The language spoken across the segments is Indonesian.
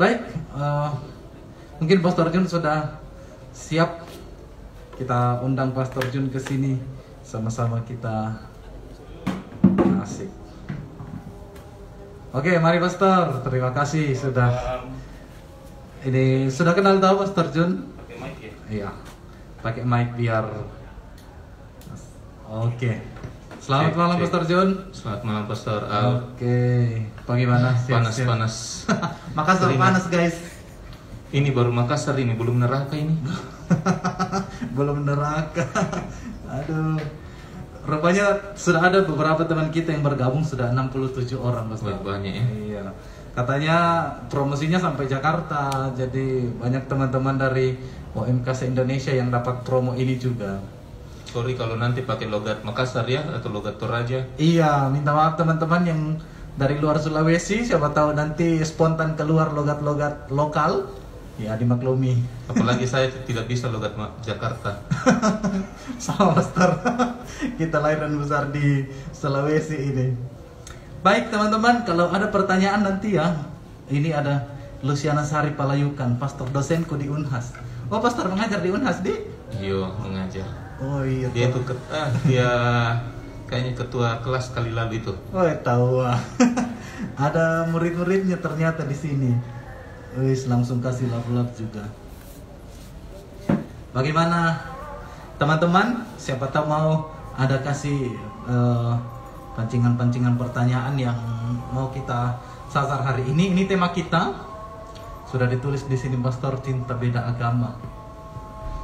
Baik, mungkin Pastor Jun sudah siap. Kita undang Pastor Jun ke sini, sama-sama kita asik. Oke, mari Pastor. Terima kasih sudah. Ini sudah kenal tahu Pastor Jun? Pakai mic ya? Iya, pakai mic biar. Oke. Selamat malam Cek. Pastor Jun. Selamat malam Pastor Al. Oke, bagaimana? Siap-siap? Panas. Makassar Sering. panas guys. Ini baru Makassar, ini belum neraka ini. Belum neraka. Aduh. Rupanya sudah ada beberapa teman kita yang bergabung, sudah 67 orang Pastor. Wah, banyak ya. Iya. Katanya promosinya sampai Jakarta. Jadi banyak teman-teman dari OMK se-Indonesia yang dapat promo ini juga. Sorry kalau nanti pakai logat Makassar ya atau logat Toraja. Iya, minta maaf teman-teman yang dari luar Sulawesi, siapa tahu nanti spontan keluar logat-logat lokal. Ya, dimaklumi. Apalagi saya tidak bisa logat Jakarta. Sama Pastor. Kita lahir dan besar di Sulawesi ini. Baik teman-teman, kalau ada pertanyaan nanti ya. Ini ada Luciana Sari Palayukan, pastor dosenku di Unhas. Oh, pastor mengajar di Unhas, Di? Yo, mengajar. Oh iya. Dia itu dia kayaknya ketua kelas kali lalu itu. Oh, tahu. Ada murid-muridnya ternyata di sini. Wis langsung kasih love-love juga. Bagaimana teman-teman? Siapa tahu mau ada kasih pancingan-pancingan pertanyaan yang mau kita sasar hari ini. Ini tema kita. Sudah ditulis di sini Pastor Cinta Beda Agama.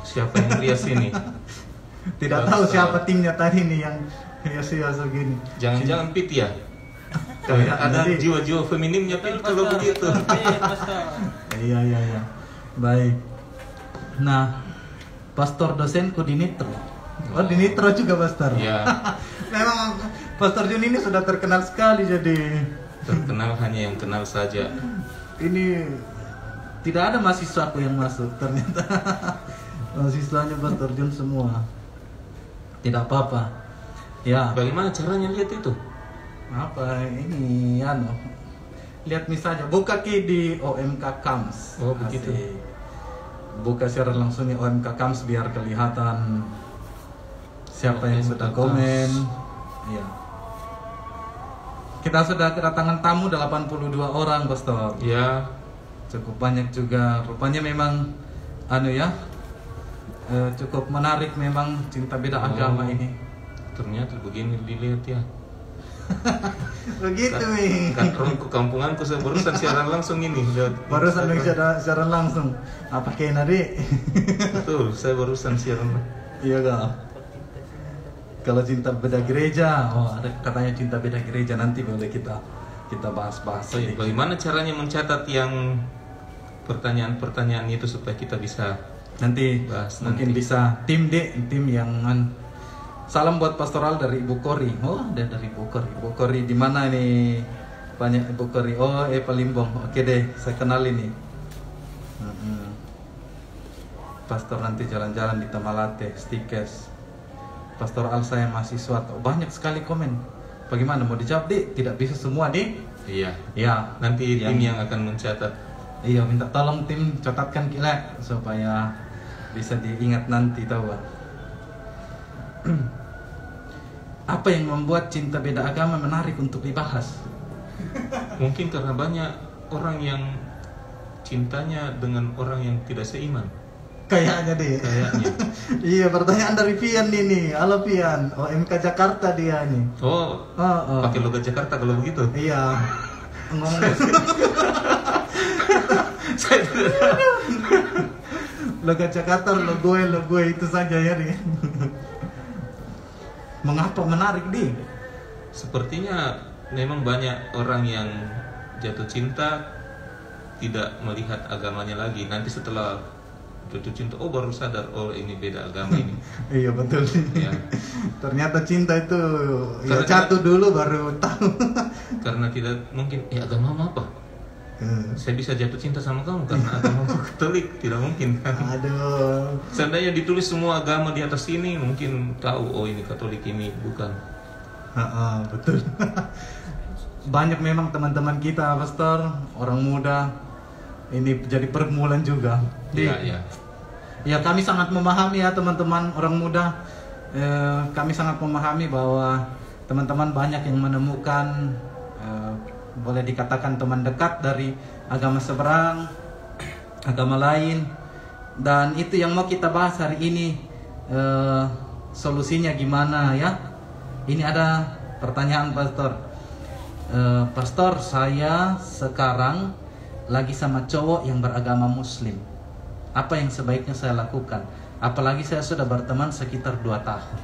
Siapa yang rias ini? Tidak tahu siapa timnya tadi nih yang hias-hias begini. Jangan-jangan Pit ya? Kayak Ada jadi- jiwa-jiwa feminimnya Pit kalau begitu. Iya. Baik. Nah, pastor dosenku di Nitro. Oh, di Nitro juga pastor. Ya, Memang Pastor Jun ini sudah terkenal sekali, jadi terkenal hanya yang kenal saja. ini tidak ada mahasiswaku yang masuk ternyata. Mahasiswanya Pastor Jun semua. Tidak apa-apa. Ya. Bagaimana caranya lihat itu? Apa ini lihat misalnya buka ki di OMK Kams. Oh, begitu. Asik. Buka secara langsung di OMK Kams biar kelihatan siapa yang OMK sudah Kams. komen. Iya. Kita sudah kedatangan tamu 82 orang, Pastor. Ya, Cukup banyak juga. Rupanya memang cukup menarik memang cinta beda agama ini. ternyata begini dilihat ya. Begitu nih. Katronku kampunganku saya barusan siaran langsung ini. Lihat. Barusan secara langsung. Apa kayak nadi? Betul, saya barusan siaran. Iya kak. Kalau cinta beda gereja, ada katanya cinta beda gereja, nanti boleh kita bahas-bahas. Oh, iya. Bagaimana caranya mencatat yang pertanyaan-pertanyaan itu supaya kita bisa Nanti bahas mungkin nanti. bisa tim yang salam buat pastoral dari Ibu Kori. Oh, ada dari Ibu Kori. Ibu Kori di mana nih? Banyak Ibu Kori. Oh, Palimbong. Oke deh, saya kenal ini. Pastor nanti jalan-jalan di Tamalate, Stikes. Pastor Al saya mahasiswa. Oh, banyak sekali komen. Bagaimana mau dijawab, Di? Tidak bisa semua, Di? Iya. Ya. Nanti tim yang akan mencatat. Iya, minta tolong tim catatkan kila supaya bisa diingat nanti, tahu Pak. Apa yang membuat cinta beda agama menarik untuk dibahas? Mungkin karena banyak orang yang cintanya dengan orang yang tidak seiman. Kayaknya deh. Kayaknya. Iya, pertanyaan dari Pian ini. Halo Pian, OMK Jakarta dia nih. Oh, pakai logo Jakarta kalau begitu. Iya. Ngomong Saya tidak tahu. logo Jakarta, logo itu saja ya nih. Mengapa menarik, Di? Sepertinya memang banyak orang yang jatuh cinta tidak melihat agamanya lagi. Nanti setelah jatuh cinta, oh baru sadar, oh ini beda agama ini. Iya betul. Ya. Ternyata cinta itu ya Karena jatuh dulu baru tahu. Karena tidak mungkin, agamamu apa? Saya bisa jatuh cinta sama kamu karena agamamu Katolik, tidak mungkin kan? Aduh. Seandainya ditulis semua agama di atas sini, mungkin tahu, oh ini Katolik, ini bukan. Betul. Banyak memang teman-teman kita, Pastor, orang muda ini jadi pergumulan juga. Iya. Ya kami sangat memahami ya teman-teman orang muda. Kami sangat memahami bahwa teman-teman banyak yang menemukan boleh dikatakan teman dekat dari agama seberang, agama lain, dan itu yang mau kita bahas hari ini. Solusinya gimana ya? Ini ada pertanyaan Pastor. Pastor, saya sekarang lagi sama cowok yang beragama Muslim. Apa yang sebaiknya saya lakukan? Apalagi saya sudah berteman sekitar 2 tahun.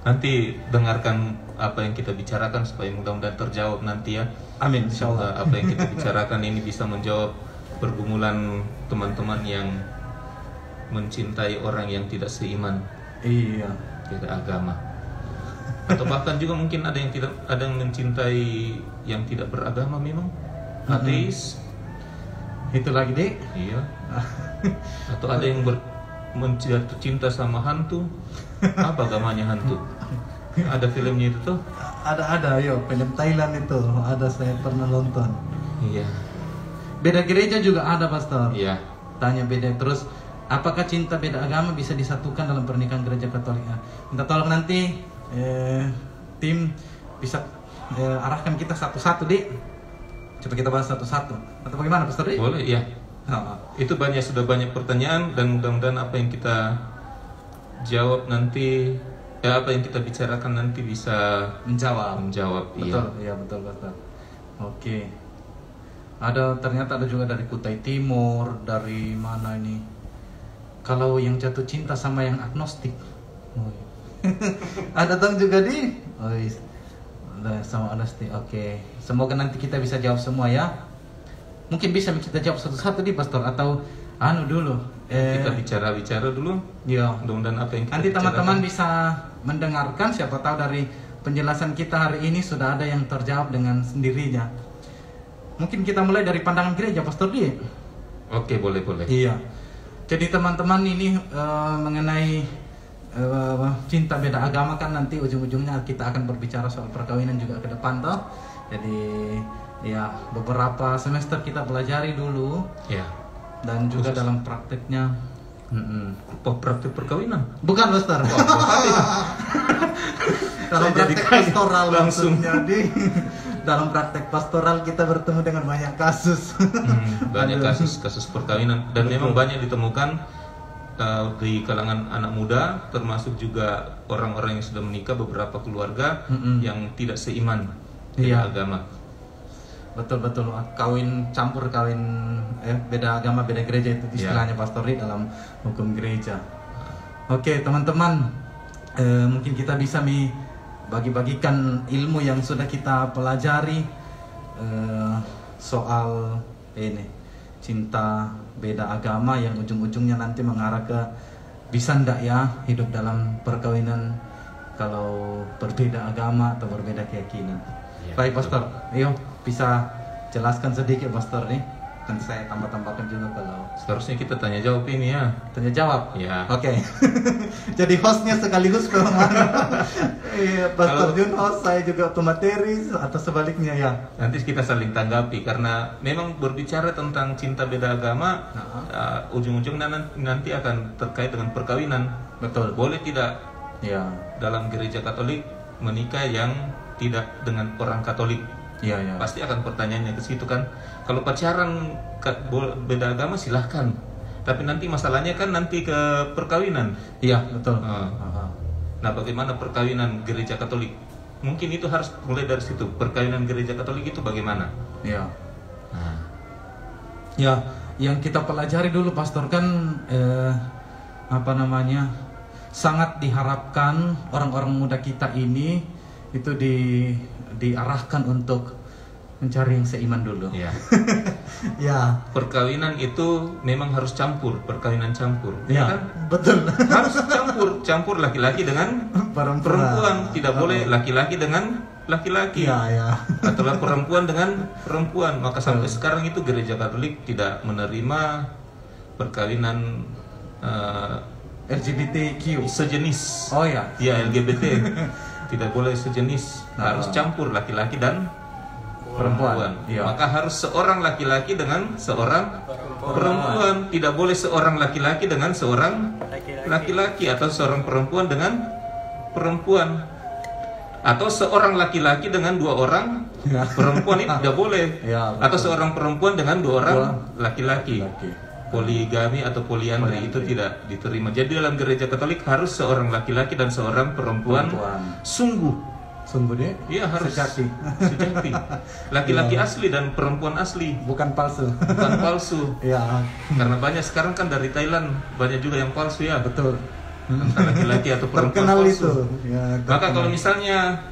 Nanti dengarkan apa yang kita bicarakan supaya mudah-mudahan terjawab nanti ya. Amin, insyaallah. Apa yang kita bicarakan ini bisa menjawab pergumulan teman-teman yang mencintai orang yang tidak seiman. Iya. Beda agama. Atau bahkan juga mungkin ada yang mencintai yang tidak beragama memang. Ateis. Itu lagi, Dek. Iya. Atau ada yang jatuh cinta sama hantu. Apa agamanya hantu? Ada filmnya itu tuh? Ada, yo, film Thailand itu. Ada, saya pernah nonton. Iya. Beda gereja juga ada, Pastor. Iya. Tanya beda terus, apakah cinta beda agama bisa disatukan dalam pernikahan gereja Katolik? Minta tolong nanti tim bisa arahkan kita satu-satu, Dik. Coba kita bahas satu-satu. Atau bagaimana, Pastor Dik? Boleh, ya. Itu sudah banyak pertanyaan dan mudah-mudahan apa yang kita jawab nanti, apa yang kita bicarakan nanti bisa menjawab. Betul, iya betul, Pastor. Oke. Ternyata ada juga dari Kutai Timur, dari mana ini? Kalau yang jatuh cinta sama yang agnostik. Ada dong juga di. Sama agnostik. Oke. Semoga nanti kita bisa jawab semua ya. Mungkin bisa kita jawab satu-satu di Pastor atau dulu. Kita bicara dulu. Iya. Mudah-mudahan apa yang kita nanti teman-teman bisa mendengarkan, siapa tahu dari penjelasan kita hari ini sudah ada yang terjawab dengan sendirinya. Mungkin kita mulai dari pandangan gereja, Pastor Di. Oke, boleh. Iya. Jadi teman-teman ini mengenai cinta beda agama kan nanti ujung-ujungnya kita akan berbicara soal perkawinan juga ke depan toh. Jadi ya beberapa semester kita pelajari dulu. Ya. Dan juga dalam prakteknya. Praktek perkawinan? Bukan, Pastor. Dalam praktek pastoral langsung. Jadi dalam praktek pastoral kita bertemu dengan banyak kasus. Banyak kasus perkawinan dan memang banyak ditemukan di kalangan anak muda, termasuk juga orang-orang yang sudah menikah, beberapa keluarga yang tidak seiman dengan agama. Betul, kawin beda agama, beda gereja itu istilahnya Pastor Ri dalam hukum gereja. Oke, teman-teman, mungkin kita bisa bagi-bagikan ilmu yang sudah kita pelajari soal ini cinta beda agama yang ujung-ujungnya nanti mengarah ke bisa ndak ya hidup dalam perkawinan kalau berbeda agama atau berbeda keyakinan. Baik, Pastor, ayo bisa jelaskan sedikit, Pastor nih. Nanti saya tambahkan juga kalau seharusnya kita tanya jawab ini ya. Tanya jawab. Ya. Oke. Jadi hostnya sekaligus pemana? Pastor Jun host, saya juga pemateri atau sebaliknya ya. Nanti kita saling tanggapi karena memang berbicara tentang cinta beda agama, ujung-ujungnya nanti akan terkait dengan perkawinan. Betul. Boleh tidak? Ya. Dalam gereja Katolik menikah yang tidak dengan orang Katolik. Iya. Pasti akan pertanyaannya ke situ kan. Kalau pacaran beda agama silahkan, tapi nanti masalahnya kan nanti ke perkawinan. Iya, betul. Nah, bagaimana perkawinan gereja Katolik? Mungkin itu harus mulai dari situ. Perkawinan gereja Katolik itu bagaimana? Iya. Ya, yang kita pelajari dulu, Pastor, kan sangat diharapkan orang-orang muda kita ini itu diarahkan untuk mencari yang seiman dulu. Ya. Ya. Perkawinan itu memang harus campur, perkawinan campur. Ya, kan? Betul. Harus campur laki-laki dengan perempuan. Tidak boleh laki-laki dengan laki-laki. Ya. Atau perempuan dengan perempuan. Maka sampai sekarang itu gereja Katolik tidak menerima perkawinan LGBTQ sejenis. Oh ya. Ya, LGBT. Tidak boleh sejenis, harus campur laki-laki dan Perempuan. Iya. Maka harus seorang laki-laki dengan seorang perempuan. Tidak boleh seorang laki-laki dengan seorang laki-laki, atau seorang perempuan dengan perempuan, atau seorang laki-laki dengan dua orang perempuan, itu tidak boleh. Ya, atau seorang perempuan dengan dua orang laki-laki. Laki. Poligami atau poliandri itu tidak diterima. Jadi dalam gereja Katolik harus seorang laki-laki dan seorang perempuan. Sungguh deh. Iya, harus sejati. Laki-laki asli dan perempuan asli, Bukan palsu. bukan palsu. Ya, Karena banyak sekarang kan dari Thailand banyak juga yang palsu ya, betul. antara laki-laki atau perempuan Terkenal palsu. itu. Ya, Maka kalau misalnya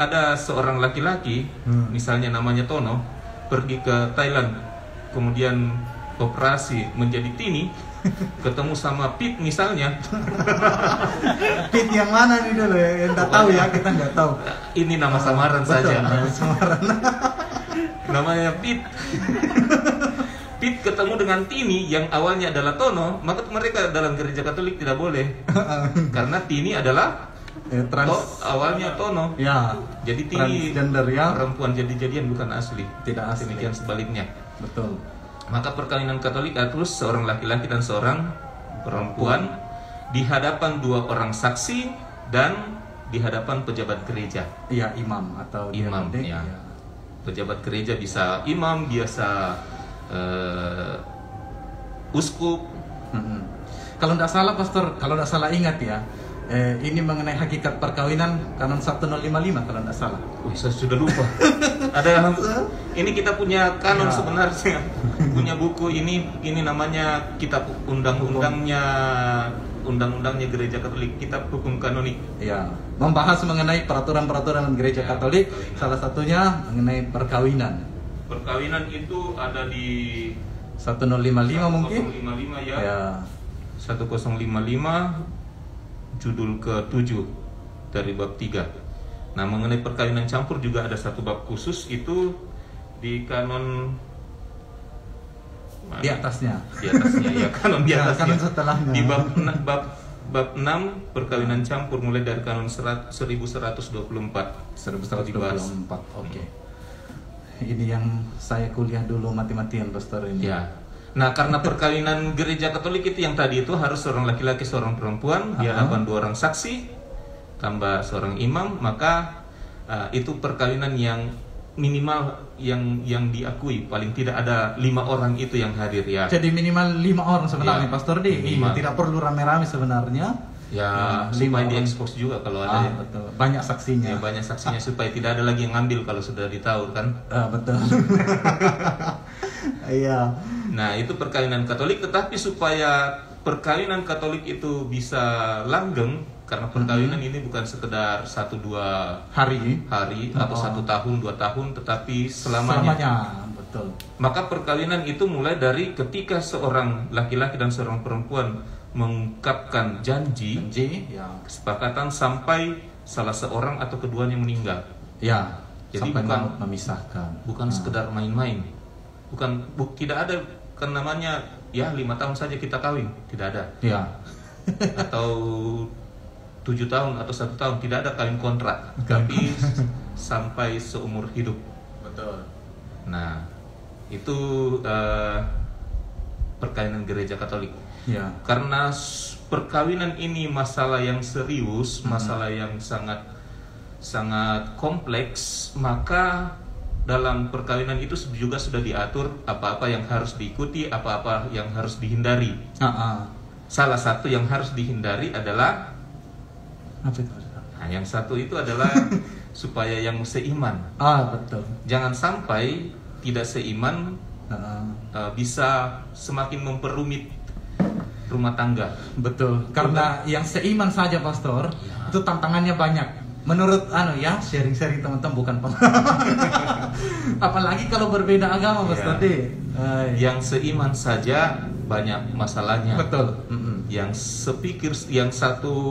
ada seorang laki-laki, misalnya namanya Tono, pergi ke Thailand, kemudian operasi menjadi Tini, ketemu sama Pit misalnya, Pit yang mana nih dulu ya? Nggak tahu ya, kita nggak tahu. ini nama samaran Betul, saja. nama samaran. Namanya Pit. Pit ketemu dengan Tini yang awalnya adalah Tono, maka mereka dalam gereja Katolik tidak boleh, karena Tini adalah awalnya Tono. Ya, Jadi Tini transgender ya. perempuan jadi-jadian, bukan asli. Tidak asli. Demikian sebaliknya. Betul. Maka perkawinan Katolik harus seorang laki-laki dan seorang perempuan di hadapan dua orang saksi dan di hadapan pejabat gereja. Iya, imam atau Imam, diakonde, ya. Pejabat gereja bisa imam, biasa uskup. Kalau tidak salah pastor, kalau tidak salah ingat ya, ini mengenai hakikat perkawinan kanon 1055 kalau tidak salah. Wih, saya sudah lupa. Ada ini kita punya kanon Ya. sebenarnya. Punya buku ini namanya kitab undang-undangnya gereja Katolik, kitab hukum kanonik. Ya, membahas mengenai peraturan-peraturan gereja Ya. Katolik, salah satunya mengenai perkawinan. Perkawinan itu ada di 1055 mungkin. 1055 ya. Ya. 1055 judul ke-7 dari bab 3. Nah, mengenai perkawinan campur juga ada satu bab khusus, itu di kanon Di atasnya. Di atasnya ya, kanon di Ya, atasnya. kanon setelahnya. Di bab 6 perkawinan campur mulai dari kanon 1124. 1124. Oke. Ini yang saya kuliah dulu mati-matian pastor ini. Ya. Nah, karena perkawinan gereja Katolik itu yang tadi itu harus seorang laki-laki, seorang perempuan, di hadapan dua orang saksi, tambah seorang imam, maka itu perkawinan yang minimal yang diakui, paling tidak ada 5 orang itu yang hadir ya. Jadi minimal 5 orang sebenarnya Ya, pastor di. minimal. Tidak perlu rame-rame sebenarnya. Ya, lima supaya orang. diekspos juga kalau ada. Betul. Banyak saksinya. Ya, banyak saksinya supaya tidak ada lagi yang ngambil kalau sudah ditahu kan. Betul. Iya. Nah, itu perkawinan Katolik, tetapi supaya perkawinan Katolik itu bisa langgeng, karena perkawinan ini bukan sekedar 1-2 Hari atau 1 tahun 2 tahun, tetapi selamanya. Betul. Maka perkawinan itu mulai dari ketika seorang laki-laki dan seorang perempuan mengungkapkan janji Ya. kesepakatan sampai salah seorang atau keduanya meninggal. Ya. Jadi Sampai bukan maut memisahkan. bukan sekedar main-main. Tidak ada kan namanya ya 5 tahun saja kita kawin, tidak ada. Ya. Atau 7 tahun atau 1 tahun, tidak ada kawin kontrak, tapi sampai seumur hidup. Betul. Nah, itu perkawinan gereja Katolik. Ya. Karena perkawinan ini masalah yang serius, masalah yang sangat kompleks, maka dalam perkawinan itu juga sudah diatur apa-apa yang harus diikuti, apa-apa yang harus dihindari. Salah satu yang harus dihindari adalah Apa itu? Nah, yang satu itu adalah supaya yang seiman. Betul. Jangan sampai tidak seiman bisa semakin memperumit rumah tangga. Betul. Karena yang seiman saja pastor, itu tantangannya banyak. Menurut sharing-sharing teman-teman bukan apalagi kalau berbeda agama pastor di. Yang seiman saja banyak masalahnya. Betul. Yang sepikir, yang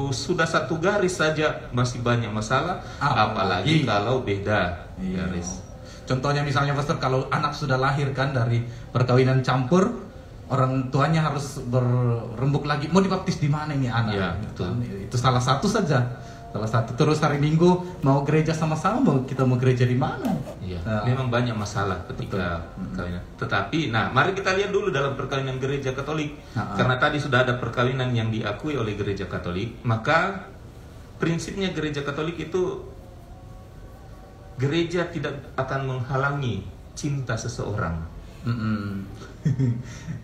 sudah satu garis saja masih banyak masalah, apalagi kalau beda garis. Contohnya misalnya pastor, kalau anak sudah lahir kan dari perkawinan campur, orang tuanya harus berembuk lagi mau dibaptis di mana ini anak. Ya, betul. Itu salah satu saja. Salah satu. Terus hari Minggu mau gereja sama-sama, kita mau gereja di mana? Iya, Nah. memang banyak masalah ketika perkawinan. Tetapi, nah, mari kita lihat dulu dalam perkawinan gereja Katolik. Karena tadi sudah ada perkawinan yang diakui oleh gereja Katolik, maka prinsipnya gereja Katolik itu, gereja tidak akan menghalangi cinta seseorang.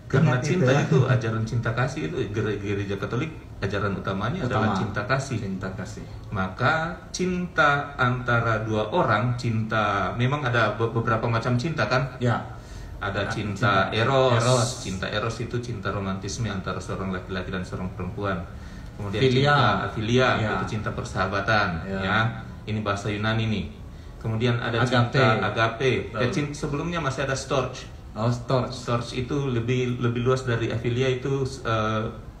Karena Ingat cinta ya. itu ajaran cinta kasih, itu gereja Katolik ajaran utamanya adalah cinta kasih. Cinta kasih. Maka cinta antara dua orang, cinta memang ada beberapa macam cinta kan? Ya. Ada cinta eros. Eros. Cinta eros itu cinta romantisme antara seorang laki-laki dan seorang perempuan. Kemudian Filia. cinta filia, Ya. itu cinta persahabatan, Ya. ya. Ini bahasa Yunani nih. Kemudian ada Agape. cinta agape. Betul. Sebelumnya masih ada storge. Storge. Storge itu lebih luas dari afilia, itu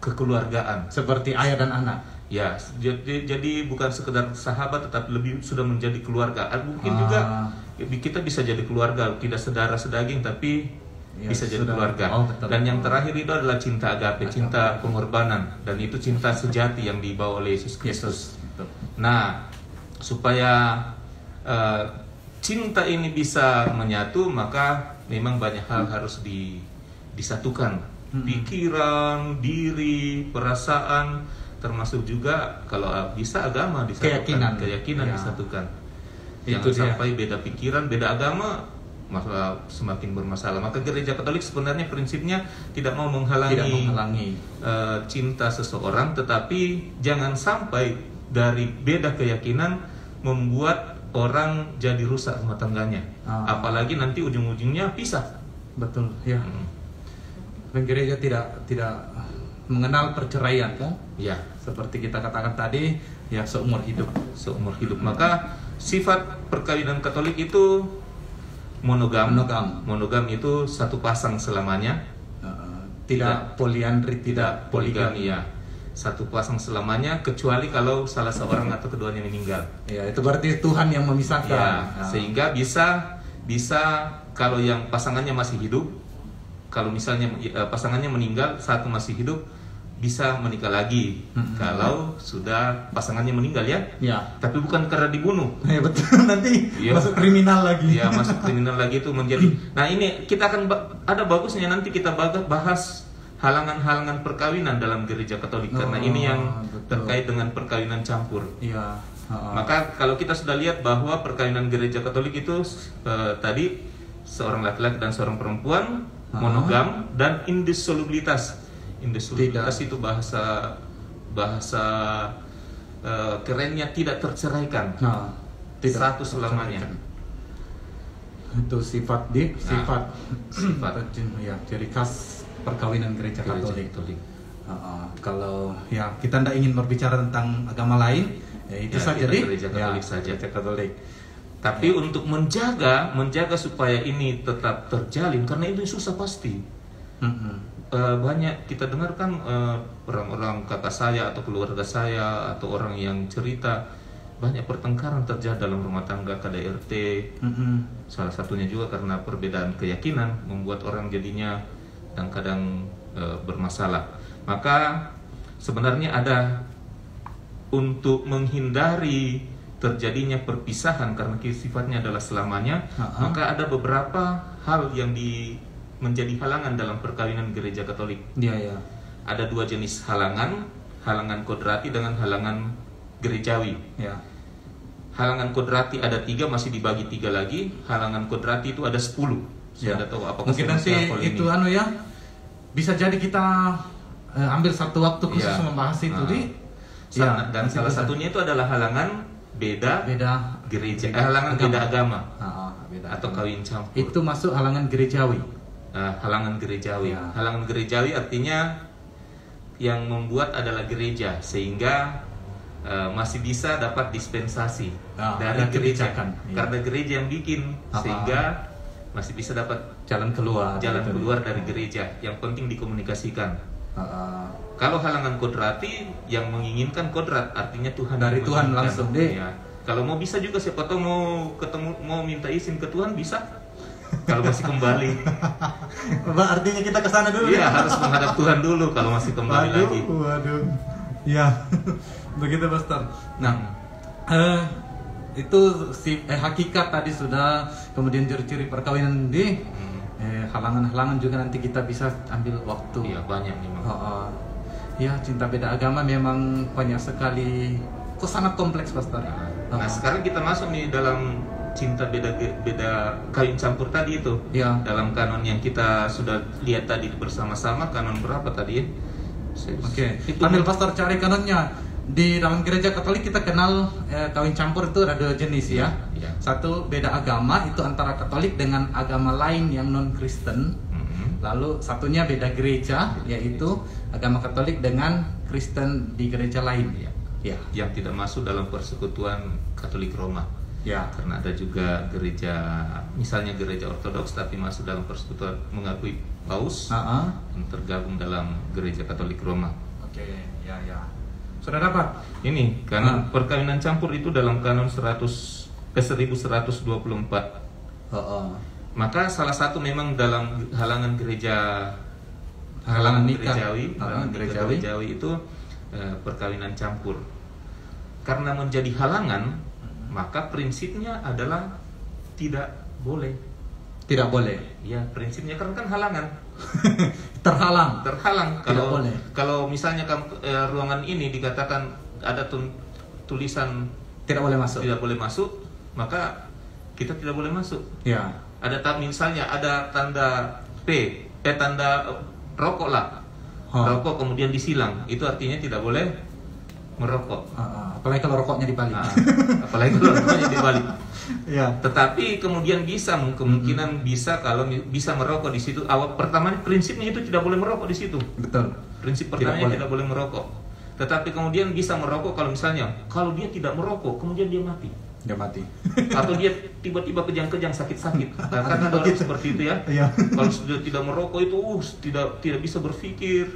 kekeluargaan. Seperti ayah dan anak. Ya, jadi bukan sekedar sahabat, tetapi lebih sudah menjadi keluarga. Mungkin juga kita bisa jadi keluarga, tidak sedarah sedaging, tapi Ya, bisa jadi sudah. keluarga. Oh, betul. Dan yang terakhir itu adalah cinta agape, cinta pengorbanan, dan itu cinta sejati yang dibawa oleh Yesus Kristus. Betul. Nah, supaya cinta ini bisa menyatu, maka memang banyak hal harus disatukan. Pikiran, diri, perasaan, termasuk juga kalau bisa agama disatukan, keyakinan Ya. disatukan. Itu Jangan dia. sampai beda pikiran, beda agama, masalah semakin bermasalah. Maka gereja Katolik sebenarnya prinsipnya tidak mau menghalangi cinta seseorang, tetapi jangan sampai dari beda keyakinan membuat orang jadi rusak rumah tangganya. Apalagi nanti ujung-ujungnya pisah. Betul, ya. Dan gereja tidak mengenal perceraian kan? Ya, Seperti kita katakan tadi, ya seumur hidup. seumur hidup. Maka sifat perkawinan Katolik itu monogam. Monogam itu satu pasang selamanya. Tidak poliandri, Tidak poligami, ya. Satu pasang selamanya, kecuali kalau salah seorang atau keduanya meninggal. Ya, itu berarti Tuhan yang memisahkan. Ya, sehingga bisa kalau yang pasangannya masih hidup, kalau misalnya pasangannya meninggal, satu masih hidup, bisa menikah lagi. Kalau sudah pasangannya meninggal, ya. Ya. Tapi bukan karena dibunuh. Ya betul, nanti Iya. masuk kriminal lagi. Ya, masuk kriminal lagi itu menjadi. Nah, ini kita akan ada bagusnya nanti kita bahas halangan-halangan perkawinan dalam gereja Katolik, karena ini yang terkait dengan perkawinan campur. Iya. Maka kalau kita sudah lihat bahwa perkawinan gereja Katolik itu tadi seorang laki-laki dan seorang perempuan, monogam, dan indissolubilitas. Indissolubilitas itu bahasa kerennya tidak terceraikan. Satu selamanya. Itu sifat ya, ciri khas perkawinan gereja Katolik. Kalau ya kita tidak ingin berbicara tentang agama lain, ya itu Ya, saja kita deh. gereja Katolik saja. Gereja Katolik. Tapi untuk menjaga supaya ini tetap terjalin, karena itu susah pasti. Banyak kita dengarkan orang-orang kakak saya atau keluarga saya atau orang yang cerita banyak pertengkaran terjadi dalam rumah tangga KDRT. Salah satunya juga karena perbedaan keyakinan membuat orang jadinya kadang-kadang bermasalah. Maka sebenarnya ada, untuk menghindari terjadinya perpisahan karena sifatnya adalah selamanya, maka ada beberapa hal yang menjadi halangan dalam perkawinan gereja Katolik. Iya. Ada dua jenis halangan kodrati dengan halangan gerejawi. Ya. Halangan kodrati ada 3, masih dibagi 3 lagi. Halangan kodrati itu ada 10. Saya tidak tahu apakah Mungkin nanti itu ya, bisa jadi kita ambil satu waktu khusus membahas itu di. Dan salah satunya itu adalah halangan beda gereja, halangan beda agama, atau kawin campur. Itu masuk halangan gerejawi. Halangan gerejawi. Ya. Halangan gerejawi artinya yang membuat adalah gereja, sehingga masih bisa dapat dispensasi dari gereja, karena gereja yang bikin, sehingga masih bisa dapat jalan keluar dari gereja. Yang penting dikomunikasikan. Kalau halangan kodrati, yang menginginkan kodrat, artinya Tuhan dari Tuhan langsung deh. Ya. Kalau mau bisa juga, siapa tahu mau minta izin ke Tuhan bisa. Kalau masih kembali. Artinya kita ke sana dulu. Iya, harus menghadap Tuhan dulu kalau masih kembali lagi. Waduh. Ya. Begitu, Pastor. Nah, Itu hakikat tadi sudah, kemudian ciri-ciri perkawinan di halangan-halangan juga nanti kita bisa ambil waktu. Iya, banyak memang. Ya, cinta beda agama memang banyak sekali, kok sangat kompleks, Pastor. Nah, sekarang kita masuk nih dalam cinta beda kawin campur tadi itu. Ya. Dalam kanon yang kita sudah lihat tadi bersama-sama, kanon berapa tadi ya? Oke. Ambil Pastor cari kanonnya. Di dalam gereja Katolik kita kenal kawin campur itu ada 2 jenis ya. Ya. Satu beda agama, itu antara Katolik dengan agama lain yang non Kristen. Lalu satunya beda gereja, yaitu agama Katolik dengan Kristen di gereja lain. Ya. Yang tidak masuk dalam persekutuan Katolik Roma. Ya. Karena ada juga gereja, misalnya gereja Ortodoks tapi masuk dalam persekutuan mengakui Paus yang tergabung dalam gereja Katolik Roma. Oke, ya. Sudah dapat? Ini kanon perkawinan campur itu dalam kanon 1124. Maka salah satu memang dalam halangan nikah gerejawi itu perkawinan campur. Karena menjadi halangan, maka prinsipnya adalah tidak boleh. Tidak boleh. Ya, prinsipnya kan halangan. Terhalang. Kalau misalnya ruangan ini dikatakan ada tulisan tidak boleh masuk. Tidak boleh masuk, maka kita tidak boleh masuk. Ya. Ada misalnya ada tanda tanda rokok lah. Rokok kemudian disilang, itu artinya tidak boleh merokok. Apalagi kalau rokoknya dibalik. Ya. Tetapi kemudian kemungkinan bisa kalau bisa merokok di situ. Awal pertamanya prinsipnya itu tidak boleh merokok di situ. Betul. Prinsip pertamanya tidak boleh merokok. Tetapi kemudian bisa merokok kalau dia tidak merokok kemudian dia mati. Atau dia tiba-tiba kejang-kejang sakit-sakit. Karena ada orang seperti itu ya. Kalau sudah tidak merokok itu tidak bisa berpikir.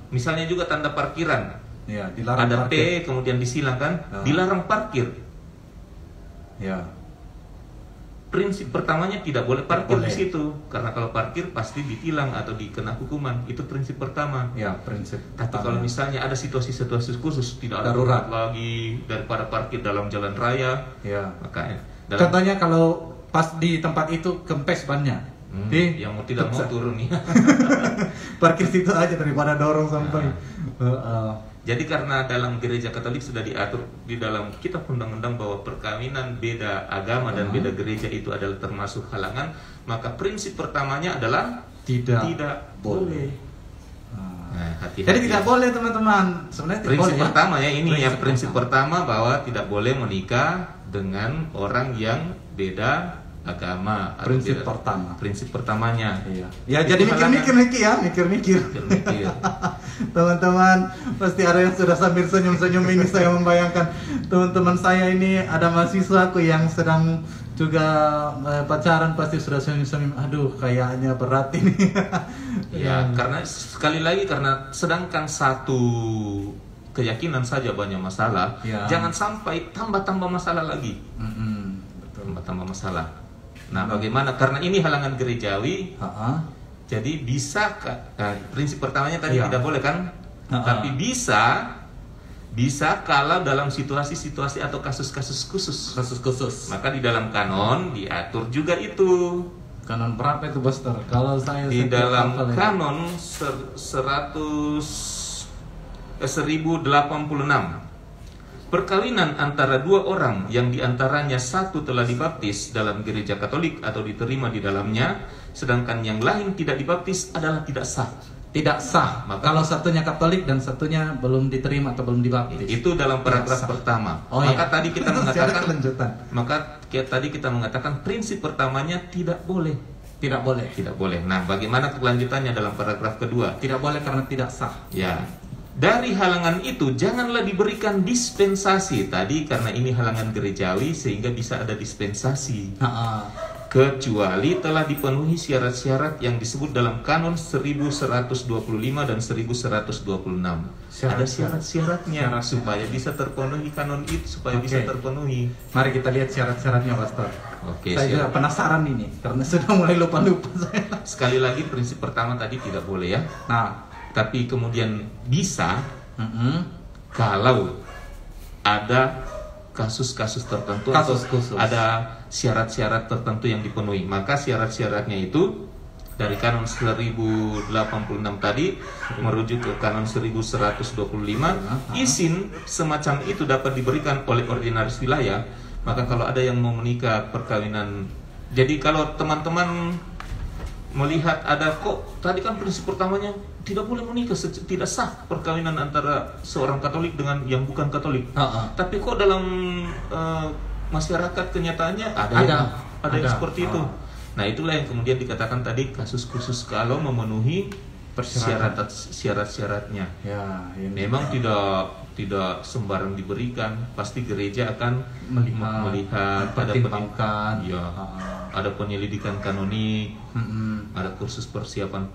Misalnya juga tanda parkiran. Ya, dilarang ada parkir. P kemudian disilang kan, dilarang parkir. Ya. Prinsip pertamanya tidak boleh parkir di situ, karena kalau parkir pasti ditilang atau dikena hukuman. Itu prinsip pertama. Ya, prinsip. Tapi kalau misalnya ada situasi-situasi khusus tidak ada darurat lagi daripada parkir dalam jalan raya, ya. Makanya. Contohnya kalau pas di tempat itu kempes bannya, yang mau tidak mau turun nih. Parkir situ aja daripada dorong sampai. Jadi karena dalam gereja Katolik sudah diatur di dalam kitab undang-undang bahwa perkawinan beda agama dan beda gereja itu adalah termasuk halangan, maka prinsip pertamanya adalah tidak boleh. Nah, hati-hati. Jadi tidak boleh teman-teman. Sebenarnya prinsip boleh, pertama ya ini prinsip pertama bahwa tidak boleh menikah dengan orang yang beda agama. Prinsip pertamanya. Iya. Ya jadi mikir-mikir. Teman-teman, pasti ada yang sudah sambil senyum-senyum ini. Saya membayangkan teman-teman saya ini ada mahasiswaku yang sedang juga pacaran, pasti sudah senyum-senyum. Aduh, kayaknya berat ini. Ya, karena sekali lagi karena sedangkan satu keyakinan saja banyak masalah, jangan sampai tambah-tambah masalah lagi. Tambah-tambah masalah. Nah, bagaimana? Karena ini halangan gerejawi. Jadi bisa prinsip pertamanya tadi tidak boleh kan? Tapi bisa kalau dalam situasi-situasi atau kasus-kasus khusus. Maka di dalam kanon diatur juga itu. Kanon berapa itu, Pastor? Kalau saya di dalam kanon 1086. Perkawinan antara dua orang yang diantaranya satu telah dibaptis dalam gereja Katolik atau diterima di dalamnya, sedangkan yang lain tidak dibaptis adalah tidak sah. Tidak sah. Kalau satunya Katolik dan satunya belum diterima atau belum dibaptis. Itu dalam paragraf pertama. Tadi kita mengatakan. Tadi kita mengatakan prinsip pertamanya tidak boleh. Tidak boleh. Nah, bagaimana kelanjutannya dalam paragraf kedua? Tidak boleh karena tidak sah. Ya. Dari halangan itu janganlah diberikan dispensasi. Tadi karena ini halangan gerejawi sehingga bisa ada dispensasi. Kecuali telah dipenuhi syarat-syarat yang disebut dalam kanon 1125 dan 1126. Ada syarat-syaratnya supaya bisa terpenuhi kanon itu, bisa terpenuhi. Mari kita lihat syarat-syaratnya, Pastor. Saya juga penasaran ini karena sudah mulai lupa-lupa saya. Sekali lagi prinsip pertama tadi tidak boleh ya. Tapi kemudian bisa kalau ada kasus-kasus tertentu Kasus atau khusus. ada syarat-syarat tertentu yang dipenuhi. Maka syarat-syaratnya itu dari kanon 1086 tadi merujuk ke kanon 1125, izin semacam itu dapat diberikan oleh ordinaris wilayah. Maka kalau ada yang mau menikah perkawinan, jadi kalau teman-teman melihat ada kok tadi kan prinsip pertamanya tidak boleh menikah, tidak sah perkawinan antara seorang Katolik dengan yang bukan Katolik. Tapi kok dalam masyarakat kenyataannya ada yang seperti itu. Nah, itulah yang kemudian dikatakan tadi kasus khusus kalau memenuhi syarat-syaratnya. Ya, ini. Memang tidak sembarang diberikan, pasti gereja akan melihat mempertimbangkan. Ya, ada penyelidikan kanonik, ada kursus persiapan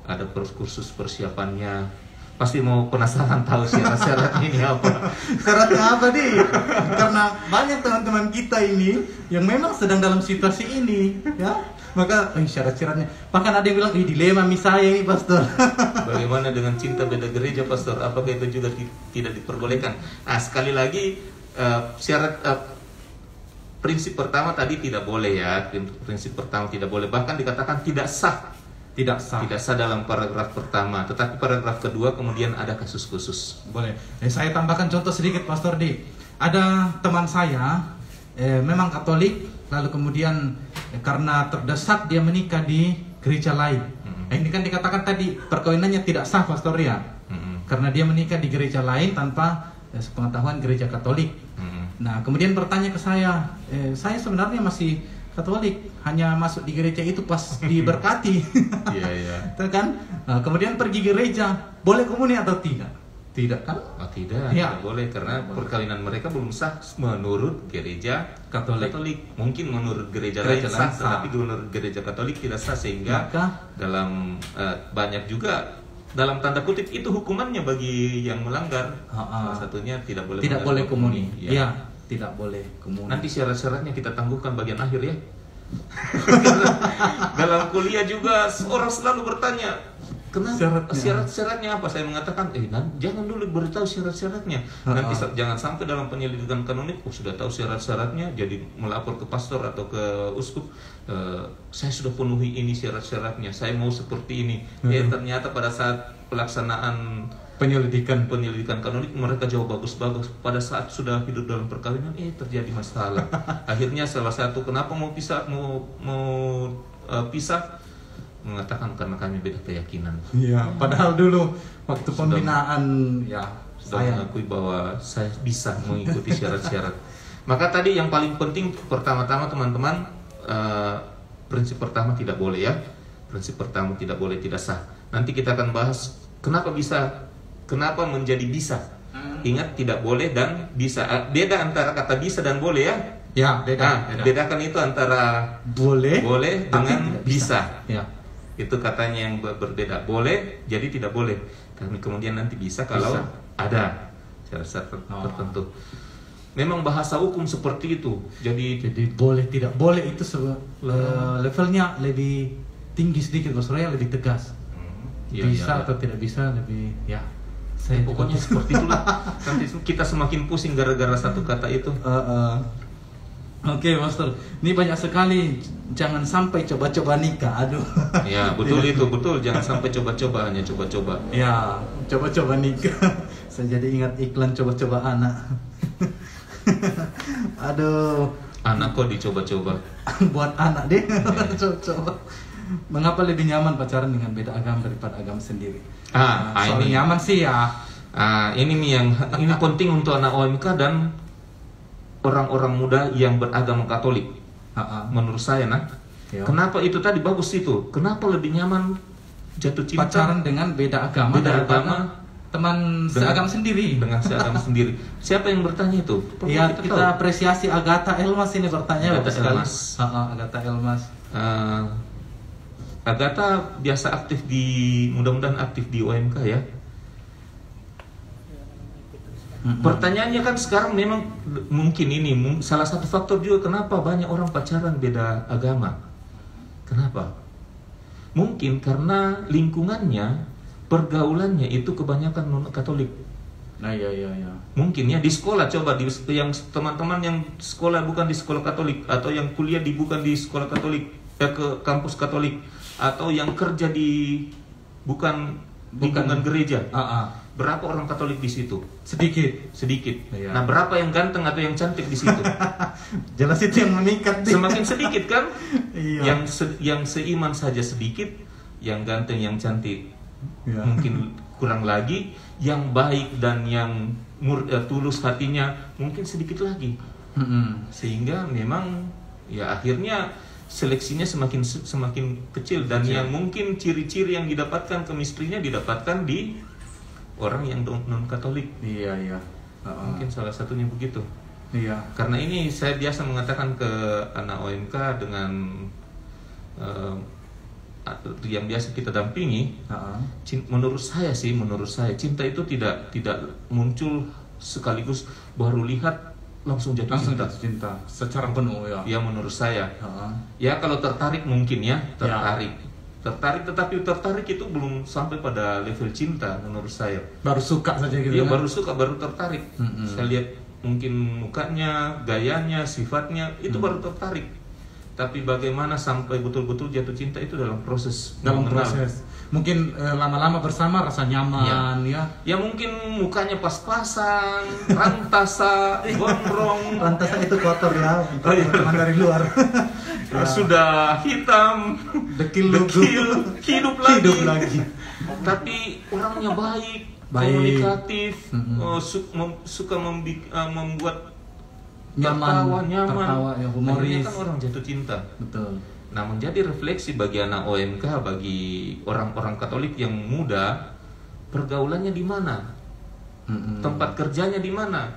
ada kursus persiapannya. Pasti mau penasaran tahu syarat-syaratnya ini apa. Syaratnya apa nih? Karena banyak teman-teman kita ini yang memang sedang dalam situasi ini, ya. Maka syarat-syaratnya. Bahkan ada yang bilang, dilema saya ini, Pastor. Bagaimana dengan cinta beda gereja, Pastor? Apakah itu juga tidak diperbolehkan? Nah, sekali lagi syarat prinsip pertama tadi tidak boleh ya. Prinsip pertama tidak boleh. Bahkan dikatakan tidak sah. Tidak sah dalam paragraf pertama. Tetapi paragraf kedua kemudian ada kasus khusus. Boleh. Saya tambahkan contoh sedikit, Pastor D. Ada teman saya memang Katolik, lalu kemudian karena terdesak dia menikah di gereja lain. Ini kan dikatakan tadi perkawinannya tidak sah, Pastor ya. Karena dia menikah di gereja lain tanpa sepengetahuan gereja Katolik. Nah, kemudian bertanya ke saya sebenarnya masih Katolik, hanya masuk di gereja itu pas diberkati. Iya. Kan? Nah, kemudian pergi gereja, boleh komuni atau tidak? Tidak kan? Oh, tidak boleh karena perkawinan mereka belum sah menurut gereja Katolik. Mungkin menurut gereja lain sah, tetapi menurut gereja Katolik tidak sah, sehingga dalam banyak juga dalam tanda kutip itu hukumannya bagi yang melanggar. Salah satunya tidak boleh komuni. Iya. Tidak boleh komuni. Nanti syarat-syaratnya kita tangguhkan bagian akhir ya. Dalam kuliah juga orang selalu bertanya, kenapa syarat-syaratnya apa? Saya mengatakan, jangan dulu beritahu syarat-syaratnya. Nanti jangan sampai dalam penyelidikan kanonik, sudah tahu syarat-syaratnya, jadi melapor ke pastor atau ke uskup, saya sudah penuhi ini syarat-syaratnya, saya mau seperti ini. Ternyata pada saat pelaksanaan penyelidikan kanonik mereka jauh bagus-bagus, pada saat sudah hidup dalam perkawinan terjadi masalah. Akhirnya salah satu kenapa mau pisah mengatakan karena kami beda keyakinan. Iya, padahal dulu waktu pembinaan saya mengakui bahwa saya bisa mengikuti syarat-syarat. Maka tadi yang paling penting pertama-tama teman-teman, prinsip pertama tidak boleh ya. Prinsip pertama tidak boleh, tidak sah. Nanti kita akan bahas kenapa menjadi bisa. Ingat, tidak boleh dan bisa. Beda antara kata bisa dan boleh ya. Ya, beda. Bedakan itu antara boleh dengan bisa. Ya. Itu katanya yang berbeda. Boleh jadi tidak boleh. Kemudian nanti bisa kalau ada syarat tertentu. Memang bahasa hukum seperti itu. Jadi boleh tidak boleh itu levelnya lebih tinggi sedikit, maksudnya lebih tegas. Bisa atau tidak bisa lebih pokoknya seperti itulah. Nanti kita semakin pusing gara-gara satu kata itu. Oke, Master. Ini banyak sekali. Jangan sampai coba-coba nikah. Aduh. Ya, betul itu, betul. Jangan sampai coba-coba, hanya coba-coba. Ya, coba-coba nikah. Saya jadi ingat iklan coba-coba anak. Aduh. Anak kok dicoba-coba. Buat anak deh. Coba-coba. Mengapa lebih nyaman pacaran dengan beda agama daripada agama sendiri? Ini nyaman sih ya. Ini penting untuk anak OMK dan orang-orang muda yang beragama Katolik. Menurut saya, kenapa itu tadi bagus itu? Kenapa lebih nyaman jatuh cinta pacaran dengan beda agama daripada teman seagama sendiri? Dengan seagama sendiri. Siapa yang bertanya itu? Iya, kita apresiasi Agatha Elmas ini bertanya. Agatha Elmas. Agatha biasa aktif mudah-mudahan aktif di OMK ya. Pertanyaannya kan sekarang memang mungkin ini salah satu faktor juga kenapa banyak orang pacaran beda agama. Kenapa? Mungkin karena lingkungannya, pergaulannya itu kebanyakan non-Katolik. Nah, iya. Mungkin ya di sekolah, coba yang teman-teman yang sekolah bukan di sekolah Katolik, atau yang kuliah bukan di sekolah Katolik, ke kampus Katolik, atau yang kerja di bukan lingkungan gereja. Berapa orang Katolik di situ? Sedikit. Iya. Nah, berapa yang ganteng atau yang cantik di situ? Jelas itu yang meningkat nih. Semakin sedikit kan? Iya. Yang seiman saja sedikit, yang ganteng, yang cantik Iya. mungkin kurang lagi, yang baik dan yang tulus hatinya mungkin sedikit lagi. Sehingga memang ya akhirnya seleksinya semakin kecil, dan yang mungkin ciri-ciri yang didapatkan kemistrinya didapatkan di orang yang non Katolik. Iya. Mungkin salah satunya begitu. Iya. Karena ini saya biasa mengatakan ke anak OMK dengan yang biasa kita dampingi, menurut saya cinta itu tidak muncul sekaligus baru lihat langsung jatuh cinta secara penuh ya. Ya, menurut saya. Ya, kalau tertarik mungkin ya, tertarik, tetapi tertarik itu belum sampai pada level cinta menurut saya. Baru suka saja gitu. Ya, kan? baru suka, baru tertarik. Saya lihat mungkin mukanya, gayanya, sifatnya, itu baru tertarik. Tapi bagaimana sampai betul-betul jatuh cinta itu dalam proses. Mungkin lama-lama bersama rasa nyaman ya. Ya mungkin mukanya pas-pasan, rantasa, gondrong. Rantasa itu kotor ya, teman dari luar. Sudah hitam, dekil, hidup lagi. Tapi orangnya baik. Komunikatif, suka membuat nyaman, tertawa, ya, humoris. Akhirnya kan orang jatuh cinta. Betul. Nah, menjadi refleksi bagi anak OMK, bagi orang-orang Katolik yang muda, pergaulannya di mana? Tempat kerjanya di mana?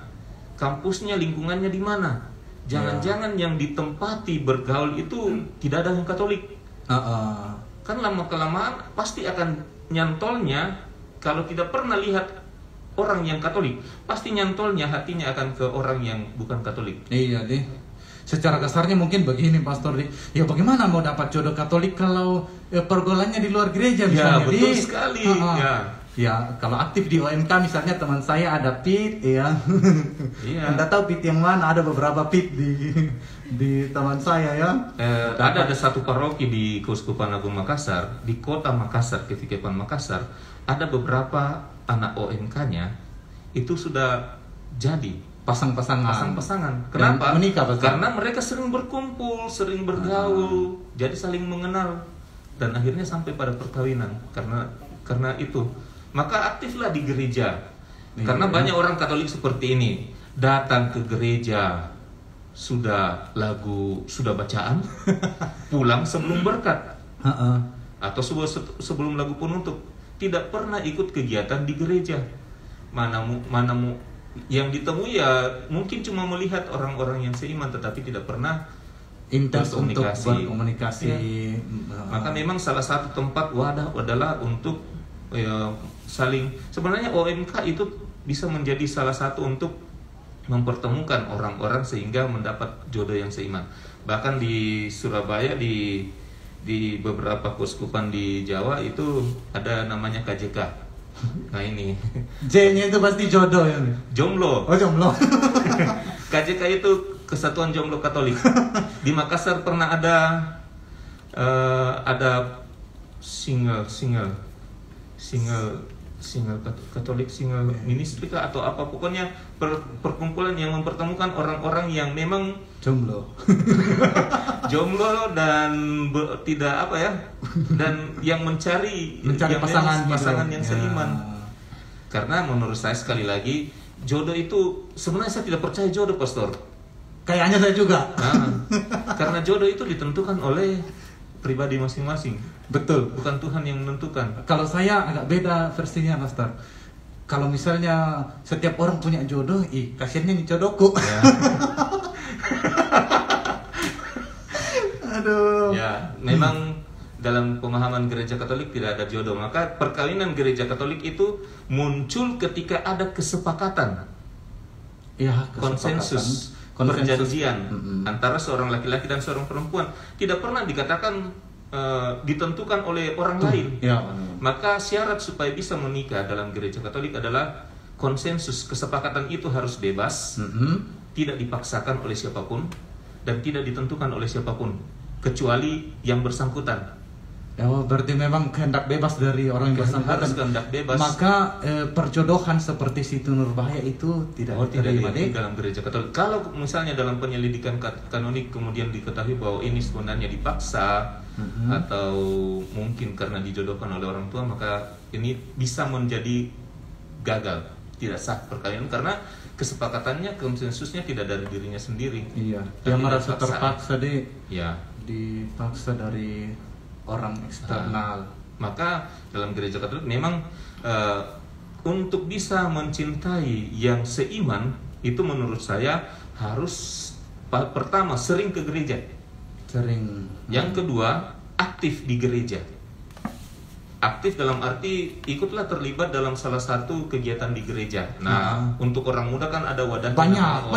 Kampusnya, lingkungannya di mana? Jangan-jangan yang ditempati bergaul itu tidak ada yang Katolik. Kan lama-kelamaan pasti akan nyantolnya, kalau tidak pernah lihat orang yang Katolik, pasti nyantolnya hatinya akan ke orang yang bukan Katolik. Iya deh. Secara kasarnya mungkin begini, Pastor. Ya bagaimana mau dapat jodoh Katolik kalau pergaulannya di luar gereja misalnya? Ya, betul sekali. Ya, kalau aktif di OMK misalnya teman saya ada PIT, ya. Iya. Anda tahu PIT yang mana? Ada beberapa PIT di teman saya ya. Ada satu paroki di Keuskupan Agung Makassar, di kota Makassar, Ketikpan Makassar, ada beberapa anak OMK-nya itu sudah jadi pasang-pasangan. Kenapa? Menikah, karena mereka sering berkumpul, sering bergaul, jadi saling mengenal, dan akhirnya sampai pada perkawinan. Karena itu, maka aktiflah di gereja. Karena banyak orang Katolik seperti ini, datang ke gereja sudah bacaan, pulang sebelum berkat, atau sebelum lagu penutup, tidak pernah ikut kegiatan di gereja. Mana yang ditemui ya mungkin cuma melihat orang-orang yang seiman, tetapi tidak pernah intens untuk berkomunikasi. Ya. Maka memang salah satu tempat wadah adalah untuk saling. Sebenarnya OMK itu bisa menjadi salah satu untuk mempertemukan orang-orang sehingga mendapat jodoh yang seiman. Bahkan di Surabaya, di beberapa keuskupan di Jawa itu ada namanya KJK. Nah ini J-nya itu pasti jodoh ya. Jomblo. Oh, jomblo. KJK itu Kesatuan Jomblo Katolik. Di Makassar pernah ada single Katolik, single ministry kah atau apa, pokoknya perkumpulan yang mempertemukan orang-orang yang memang jomblo dan tidak apa ya, dan yang mencari pasangan yang seiman. Karena menurut saya, sekali lagi, jodoh itu sebenarnya saya tidak percaya jodoh, Pastor. Kayaknya saya juga. Karena jodoh itu ditentukan oleh pribadi masing-masing. Betul. Bukan Tuhan yang menentukan. Kalau saya agak beda versinya, Pastor. Kalau misalnya setiap orang punya jodoh, kasihannya nih jodohku. Ya. Aduh. Ya, memang dalam pemahaman gereja Katolik tidak ada jodoh. Maka perkawinan gereja Katolik itu muncul ketika ada kesepakatan. Ya, konsensus. Perjanjian antara seorang laki-laki dan seorang perempuan. Tidak pernah dikatakan ditentukan oleh orang lain. Ya. Maka syarat supaya bisa menikah dalam gereja Katolik adalah konsensus, kesepakatan itu harus bebas, tidak dipaksakan oleh siapapun dan tidak ditentukan oleh siapapun kecuali yang bersangkutan. Oh, berarti memang kehendak bebas dari orang yang bersangkutan. Harus kehendak bebas. Maka perjodohan seperti Siti Nurbaya itu tidak diterima dalam gereja Katolik. Kalau misalnya dalam penyelidikan kanonik kemudian diketahui bahwa ini sebenarnya dipaksa atau mungkin karena dijodohkan oleh orang tua, maka ini bisa menjadi gagal, tidak sah perkawinan karena kesepakatannya, konsensusnya tidak dari dirinya sendiri. Iya. Dia merasa terpaksa ya. Dipaksa dari orang eksternal. Maka dalam gereja Katolik memang untuk bisa mencintai yang seiman itu menurut saya harus pertama sering ke gereja. Yang kedua aktif di gereja. Aktif dalam arti ikutlah terlibat dalam salah satu kegiatan di gereja. Nah, untuk orang muda kan ada wadah banyak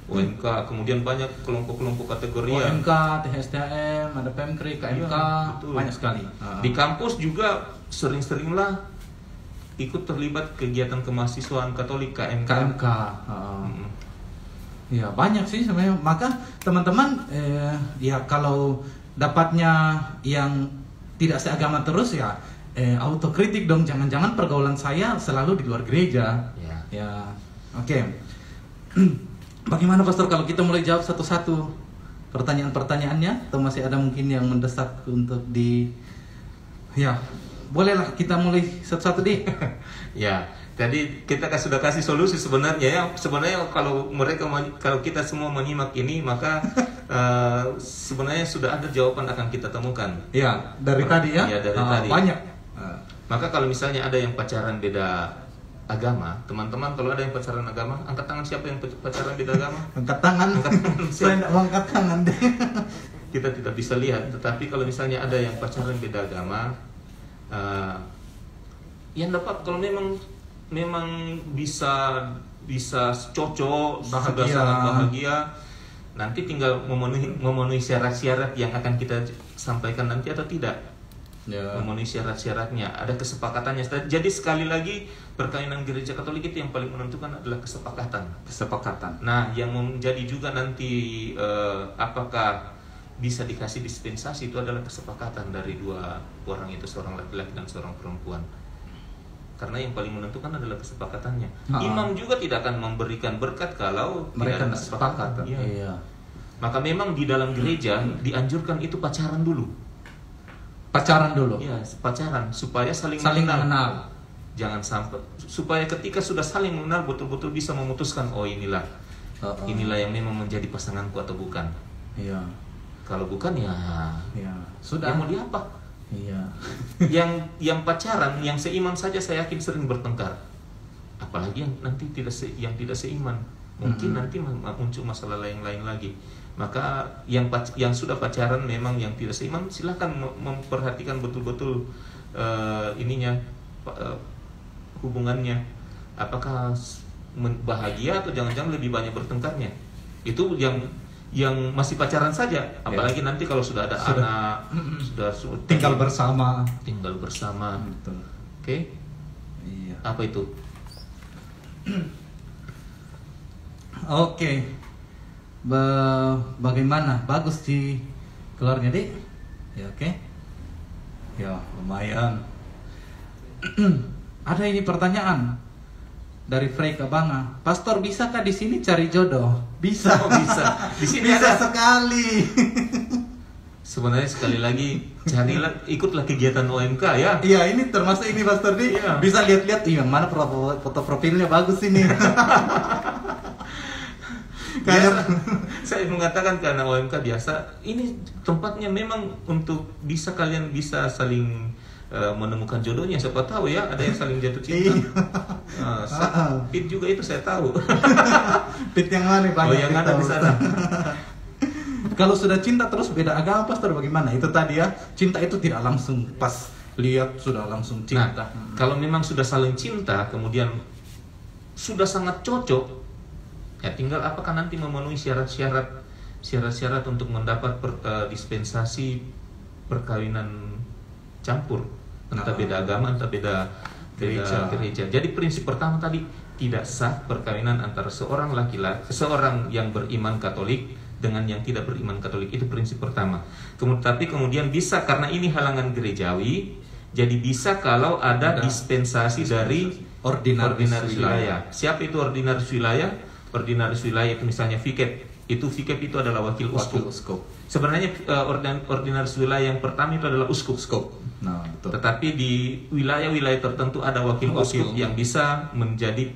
OMK, kemudian banyak kelompok-kelompok kategori OMK, THSTM, ada PEMKRI, KMK, banyak sekali. Di kampus juga sering-seringlah ikut terlibat kegiatan kemahasiswaan Katolik KMK. Ya banyak sih sebenarnya. Maka teman-teman ya kalau dapatnya yang tidak seagama terus ya autokritik dong, jangan-jangan pergaulan saya selalu di luar gereja. Ya. Oke. Bagaimana Pastor kalau kita mulai jawab satu-satu pertanyaan-pertanyaannya, atau masih ada mungkin yang mendesak untuk ya bolehlah kita mulai satu-satu deh. Ya, tadi kita sudah kasih solusi sebenarnya ya. Sebenarnya kalau kita semua menyimak ini maka sebenarnya sudah ada jawaban akan kita temukan. Ya, dari tadi ya. Ya, dari tadi. Banyak. Maka kalau misalnya ada yang pacaran beda agama, teman-teman kalau ada yang pacaran agama, angkat tangan siapa yang pacaran beda agama? Angkat tangan. Saya tidak mau angkat tangan deh. Kita tidak bisa lihat, tetapi kalau misalnya ada yang pacaran beda agama, yang dapat kalau memang bisa cocok, sudah sangat bahagia, nanti tinggal memenuhi syarat-syarat yang akan kita sampaikan nanti atau tidak. Memenuhi syarat-syaratnya, ada kesepakatannya. Jadi sekali lagi perkawinan gereja Katolik itu yang paling menentukan adalah kesepakatan. Nah, yang menjadi juga nanti apakah bisa dikasih dispensasi itu adalah kesepakatan dari dua orang itu, seorang laki-laki dan seorang perempuan. Karena yang paling menentukan adalah kesepakatannya. Imam juga tidak akan memberikan berkat kalau mereka tidak ada kesepakatan. Iya. Maka memang di dalam gereja dianjurkan itu pacaran dulu. Iya, pacaran supaya saling mengenal. Jangan sampai supaya ketika sudah saling mengenal betul-betul bisa memutuskan inilah yang memang menjadi pasanganku atau bukan. Iya. Kalau bukan ya sudah. Ya mau diapa? Iya. yang pacaran, yang seiman saja saya yakin sering bertengkar. Apalagi yang nanti tidak seiman. Mungkin nanti muncul masalah lain-lain lagi. Maka yang sudah pacaran memang yang tidak seiman silakan memperhatikan betul-betul hubungannya, apakah bahagia atau jangan-jangan lebih banyak bertengkarnya. Itu yang masih pacaran saja, apalagi nanti kalau sudah ada anak, sudah tinggal bersama. Betul. Oke. Iya. Apa itu? Oke. Bagaimana? Bagus di keluarnya deh. Ya oke. Ya lumayan. Ada ini pertanyaan dari Frey Kabanga. Pastor, bisakah di sini cari jodoh? Bisa. Bisa. Di sini bisa ada sekali. Sebenarnya sekali lagi ikutlah kegiatan OMK ya. Iya, ini termasuk ini Pastor di. Iya. Bisa lihat-lihat yang mana foto profilnya bagus ini. Karena saya mengatakan karena OMK biasa, ini tempatnya memang untuk kalian bisa saling menemukan jodohnya. Siapa tahu ya ada yang saling jatuh cinta. Pit juga itu saya tahu. Pit yang mana banyak? Yang ada di sana. Kalau sudah cinta terus beda agama Pastor bagaimana? Itu tadi ya, cinta itu tidak langsung pas lihat sudah langsung cinta. Nah, kalau memang sudah saling cinta kemudian sudah sangat cocok, ya tinggal apakah nanti memenuhi syarat-syarat untuk mendapat dispensasi perkawinan campur, entah beda agama, entah beda gereja. Jadi prinsip pertama tadi, tidak sah perkawinan antara seorang laki-laki, seorang yang beriman Katolik dengan yang tidak beriman Katolik. Itu prinsip pertama. Tapi kemudian bisa, karena ini halangan gerejawi, jadi bisa kalau ada dispensasi dari ordinaris wilayah. Siapa itu ordinaris wilayah? Ordinaris wilayah itu misalnya fikep. Fikep itu adalah wakil uskup. Sebenarnya ordinaris wilayah yang pertama itu adalah uskup. Nah, betul. Tetapi di wilayah-wilayah tertentu ada wakil uskup yang bisa menjadi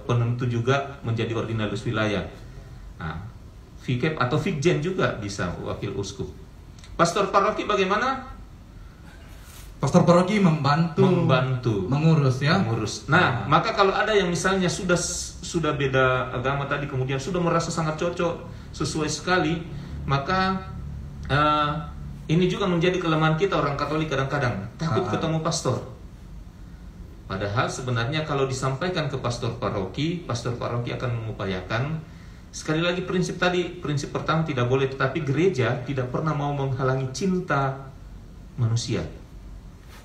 penentu juga menjadi ordinaris wilayah. Nah, fikep atau fikjen juga bisa wakil uskup. Pastor paroki bagaimana? Pastor paroki membantu mengurus ya. Nah, maka kalau ada yang misalnya sudah beda agama tadi, kemudian sudah merasa sangat cocok, sesuai sekali, maka ini juga menjadi kelemahan kita orang Katolik, kadang-kadang takut ketemu pastor. Padahal sebenarnya kalau disampaikan ke pastor paroki akan mengupayakan. Sekali lagi prinsip pertama tidak boleh, tetapi gereja tidak pernah mau menghalangi cinta manusia.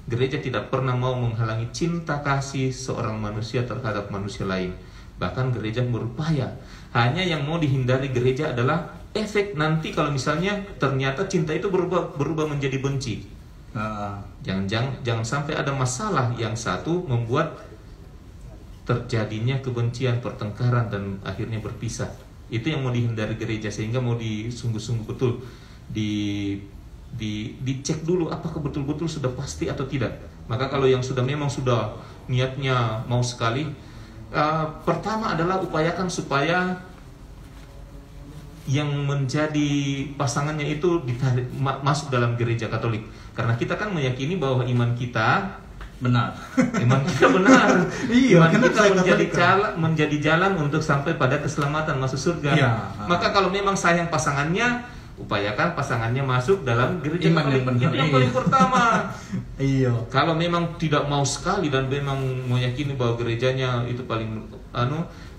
Gereja tidak pernah mau menghalangi cinta kasih seorang manusia terhadap manusia lain. Bahkan gereja berupaya. Hanya yang mau dihindari gereja adalah efek nanti kalau misalnya ternyata cinta itu berubah menjadi benci. Jangan sampai ada masalah yang satu membuat terjadinya kebencian, pertengkaran, dan akhirnya berpisah. Itu yang mau dihindari gereja, sehingga mau disungguh-sungguh betul dicek dulu apakah betul-betul sudah pasti atau tidak. Maka kalau yang memang sudah niatnya mau sekali, pertama adalah upayakan supaya yang menjadi pasangannya itu ditarik masuk dalam gereja Katolik. Karena kita kan meyakini bahwa iman kita benar. Iman kita menjadi jalan untuk sampai pada keselamatan, masuk surga. Maka kalau memang sayang pasangannya, upayakan pasangannya masuk dalam gereja Katolik. Itu yang paling pertama. Kalau memang tidak mau sekali dan memang meyakini bahwa gerejanya itu paling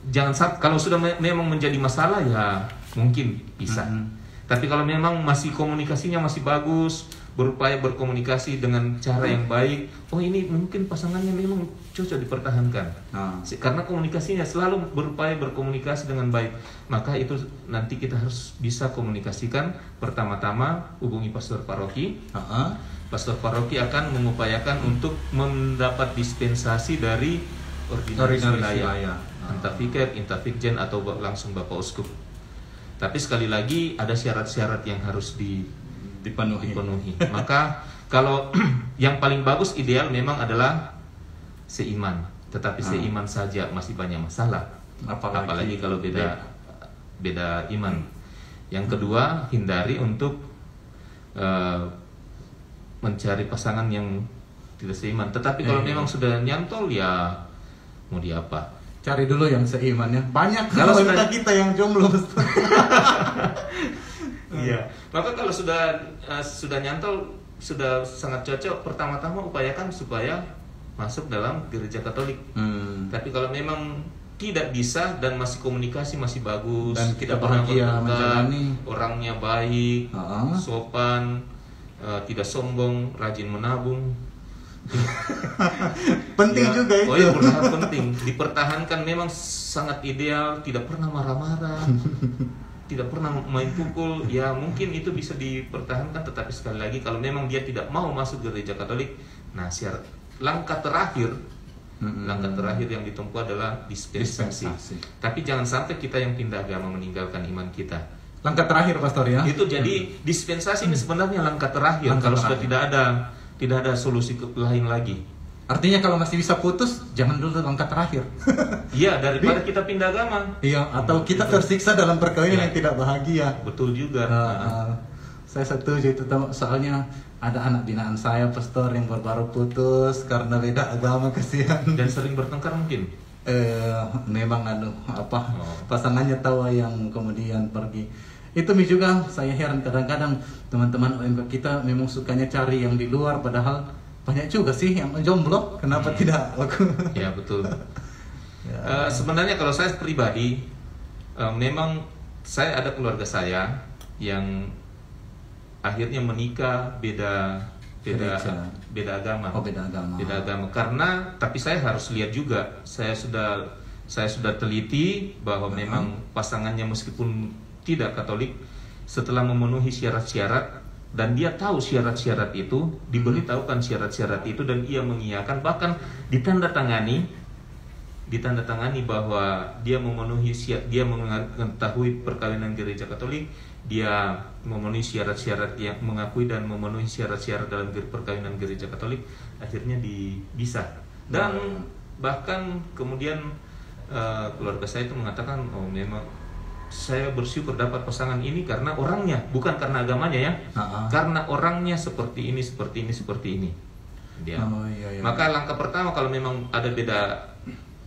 jangan kalau sudah memang menjadi masalah, ya mungkin bisa. Tapi kalau memang masih komunikasinya masih bagus, berupaya berkomunikasi dengan cara yang baik, ini mungkin pasangannya memang cocok dipertahankan. Karena komunikasinya selalu berupaya berkomunikasi dengan baik, maka itu nanti kita harus bisa komunikasikan. Pertama-tama hubungi pastor paroki. Pastor paroki akan mengupayakan untuk mendapat dispensasi dari ordinaris wilayah, entah fikep, entah fikjen, atau langsung Bapak Uskup. Tapi sekali lagi ada syarat-syarat yang harus dipenuhi. Maka kalau yang paling bagus ideal memang adalah seiman, tetapi seiman saja masih banyak masalah, apalagi kalau beda iman. Yang kedua, hindari untuk mencari pasangan yang tidak seiman. Tetapi kalau memang sudah nyantol, ya mau diapa, cari dulu yang seiman ya. Banyak kalau kita yang jomblo. Iya. Maka kalau sudah nyantol, sudah sangat cocok, pertama-tama upayakan supaya masuk dalam gereja Katolik. Tapi kalau memang tidak bisa dan masih komunikasi masih bagus, dan kita tidak bahagia menjalani, orangnya baik, sopan, tidak sombong, rajin menabung. Penting juga itu. Penting. Dipertahankan memang sangat ideal, tidak pernah marah-marah. Tidak pernah main pukul, ya mungkin itu bisa dipertahankan. Tetapi sekali lagi kalau memang dia tidak mau masuk gereja Katolik, nah langkah terakhir yang ditempuh adalah dispensasi. Tapi jangan sampai kita yang pindah agama meninggalkan iman kita. Langkah terakhir, Pastor ya. Itu jadi dispensasi ini sebenarnya langkah terakhir. Kalau sudah tidak ada solusi lain lagi. Artinya kalau masih bisa putus, jangan dulu langkah terakhir. Iya, daripada kita pindah agama. Iya, atau kita tersiksa dalam perkawinan yang tidak bahagia. Betul juga. Saya setuju itu, soalnya ada anak binaan saya, Pastor, yang baru putus karena beda agama, kasihan. Dan sering bertengkar mungkin. Memang pasangannya tahu yang kemudian pergi. Itu juga saya heran, kadang-kadang teman-teman OMK kita memang sukanya cari yang di luar, padahal banyak juga sih yang jomblo, kenapa tidak aku? Ya betul. Sebenarnya kalau saya pribadi, memang saya ada keluarga saya yang akhirnya menikah beda gereja. beda agama. Oh, beda agama. Beda agama. Karena tapi saya harus lihat juga. Saya sudah teliti bahwa memang pasangannya meskipun tidak Katolik, setelah memenuhi syarat-syarat dan dia tahu syarat-syarat itu, diberitahukan syarat-syarat itu dan ia mengiyakan, bahkan ditandatangani bahwa dia memenuhi dia mengetahui perkawinan gereja Katolik, dia memenuhi syarat-syarat yang mengakui dan memenuhi syarat-syarat dalam perkawinan gereja Katolik, akhirnya bisa. Dan bahkan kemudian keluarga saya itu mengatakan, oh memang saya bersyukur dapat pasangan ini karena orangnya, bukan karena agamanya ya, karena orangnya seperti ini. Dia. Iya. Maka langkah pertama kalau memang ada beda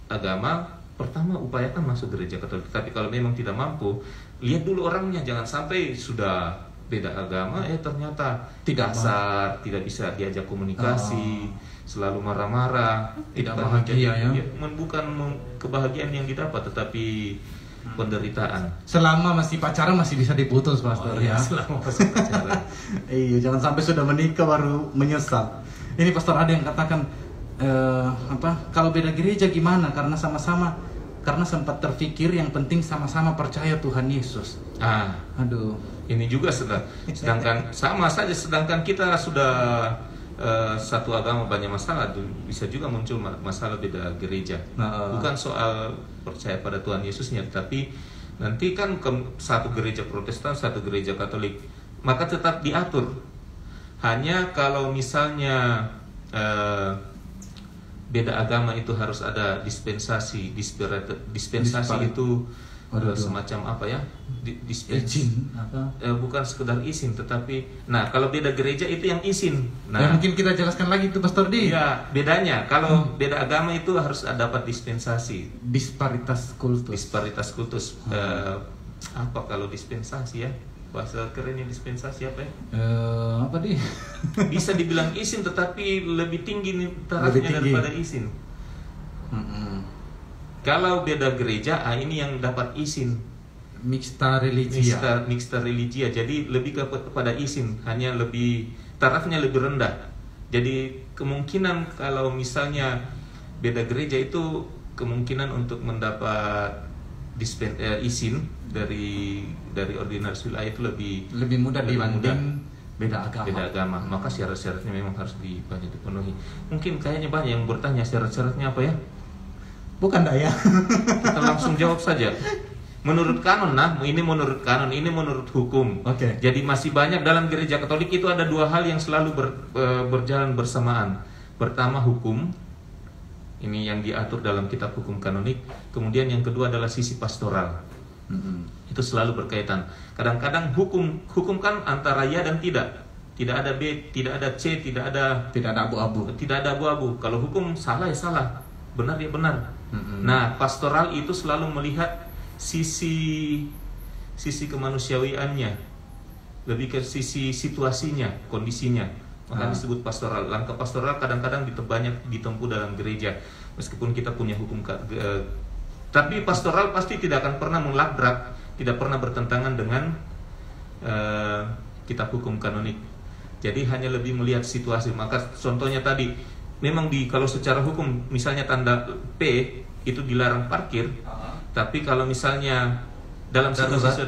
agama, pertama upayakan masuk gereja Katolik. Tapi kalau memang tidak mampu, lihat dulu orangnya, jangan sampai sudah beda agama, ternyata tidak kasar, tidak bisa diajak komunikasi, selalu marah-marah, tidak bahagia ya. Bukan kebahagiaan yang didapat, tetapi penderitaan. Selama masih pacaran masih bisa diputus, Pastor ya. Selama masih pacaran. Iya, jangan sampai sudah menikah baru menyesal. Ini Pastor ada yang katakan kalau beda gereja gimana? Karena sempat terpikir yang penting sama-sama percaya Tuhan Yesus. Aduh. Ini juga sedangkan sama saja, sedangkan kita sudah satu agama banyak masalah, bisa juga muncul masalah beda gereja. Bukan soal percaya pada Tuhan Yesusnya, tapi nanti kan satu gereja Protestan, satu gereja Katolik, maka tetap diatur. Hanya kalau misalnya beda agama itu harus ada dispensasi itu semacam apa ya? Izin bukan sekedar izin, tetapi kalau beda gereja itu yang izin. Mungkin kita jelaskan lagi itu Pastor Di. Iya, bedanya kalau beda agama itu harus dapat dispensasi. Disparitas kultus. Apa kalau dispensasi ya? Bahasa kerennya dispensasi apa ya? Apa Di? Bisa dibilang izin, tetapi lebih tinggi nih tarafnya daripada izin. Kalau beda gereja, ini yang dapat izin. Mixta religia. Jadi lebih kepada izin, hanya lebih tarafnya lebih rendah. Jadi kemungkinan kalau misalnya beda gereja itu kemungkinan untuk mendapat izin dari ordinaris wilayah itu lebih mudah dibanding beda agama. Maka syarat-syaratnya memang harus banyak dipenuhi. Mungkin kayaknya banyak yang bertanya syarat-syaratnya apa ya? Bukan ya? Kita langsung jawab saja. Menurut kanon, ini menurut hukum. Okay. Jadi masih banyak dalam gereja Katolik itu ada dua hal yang selalu berjalan bersamaan. Pertama hukum, ini yang diatur dalam kitab hukum kanonik. Kemudian yang kedua adalah sisi pastoral. Itu selalu berkaitan. Kadang-kadang hukum kan antara ya dan tidak. Tidak ada B, tidak ada C, tidak ada abu-abu. Kalau hukum salah ya salah, benar ya benar. Nah, pastoral itu selalu melihat sisi kemanusiawiannya, lebih ke sisi situasinya, kondisinya. Maka disebut pastoral. Langkah pastoral kadang-kadang banyak ditempuh dalam gereja, meskipun kita punya hukum. Tapi pastoral pasti tidak akan pernah melabrak, tidak pernah bertentangan dengan kitab hukum kanonik. Jadi hanya lebih melihat situasi. Maka contohnya tadi, memang kalau secara hukum misalnya tanda P itu dilarang parkir, tapi kalau misalnya dalam situasi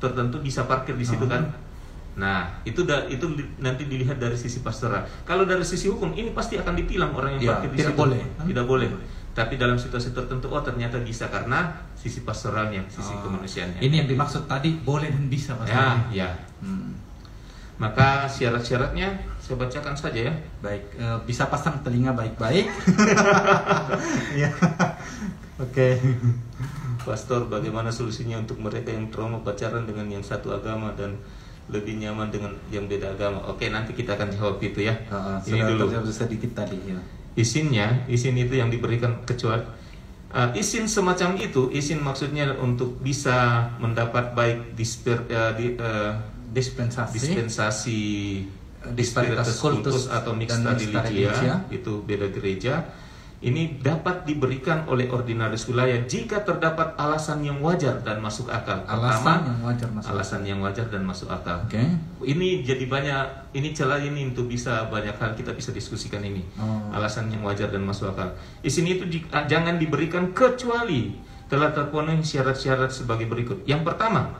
tertentu bisa parkir di situ kan. Nah, itu nanti dilihat dari sisi pastoral. Kalau dari sisi hukum ini pasti akan ditilang orang yang parkir di situ. Tidak boleh. Tapi dalam situasi tertentu ternyata bisa karena sisi pastoralnya, sisi kemanusiaannya. Ini yang dimaksud tadi boleh dan bisa Pastor. Ya. Maka syarat-syaratnya saya bacakan saja ya. Baik, bisa pasang telinga baik-baik. Ya. Oke. Pastor, bagaimana solusinya untuk mereka yang trauma pacaran dengan yang satu agama dan lebih nyaman dengan yang beda agama? Oke, nanti kita akan jawab itu ya. Ini dulu sedikit tadi ya. Izin itu yang diberikan kecuali izin semacam itu, izin maksudnya untuk bisa mendapat baik dispensasi disparitas kultus atau mixta religia, itu beda gereja. ini dapat diberikan oleh ordinaris wilayah jika terdapat alasan yang wajar dan masuk akal. Alasan yang wajar dan masuk akal. Oke. Ini jadi banyak, ini celah ini untuk bisa banyak hal kita bisa diskusikan ini. Alasan yang wajar dan masuk akal. Di sini itu jangan diberikan kecuali telah terpenuhi syarat-syarat sebagai berikut. Yang pertama,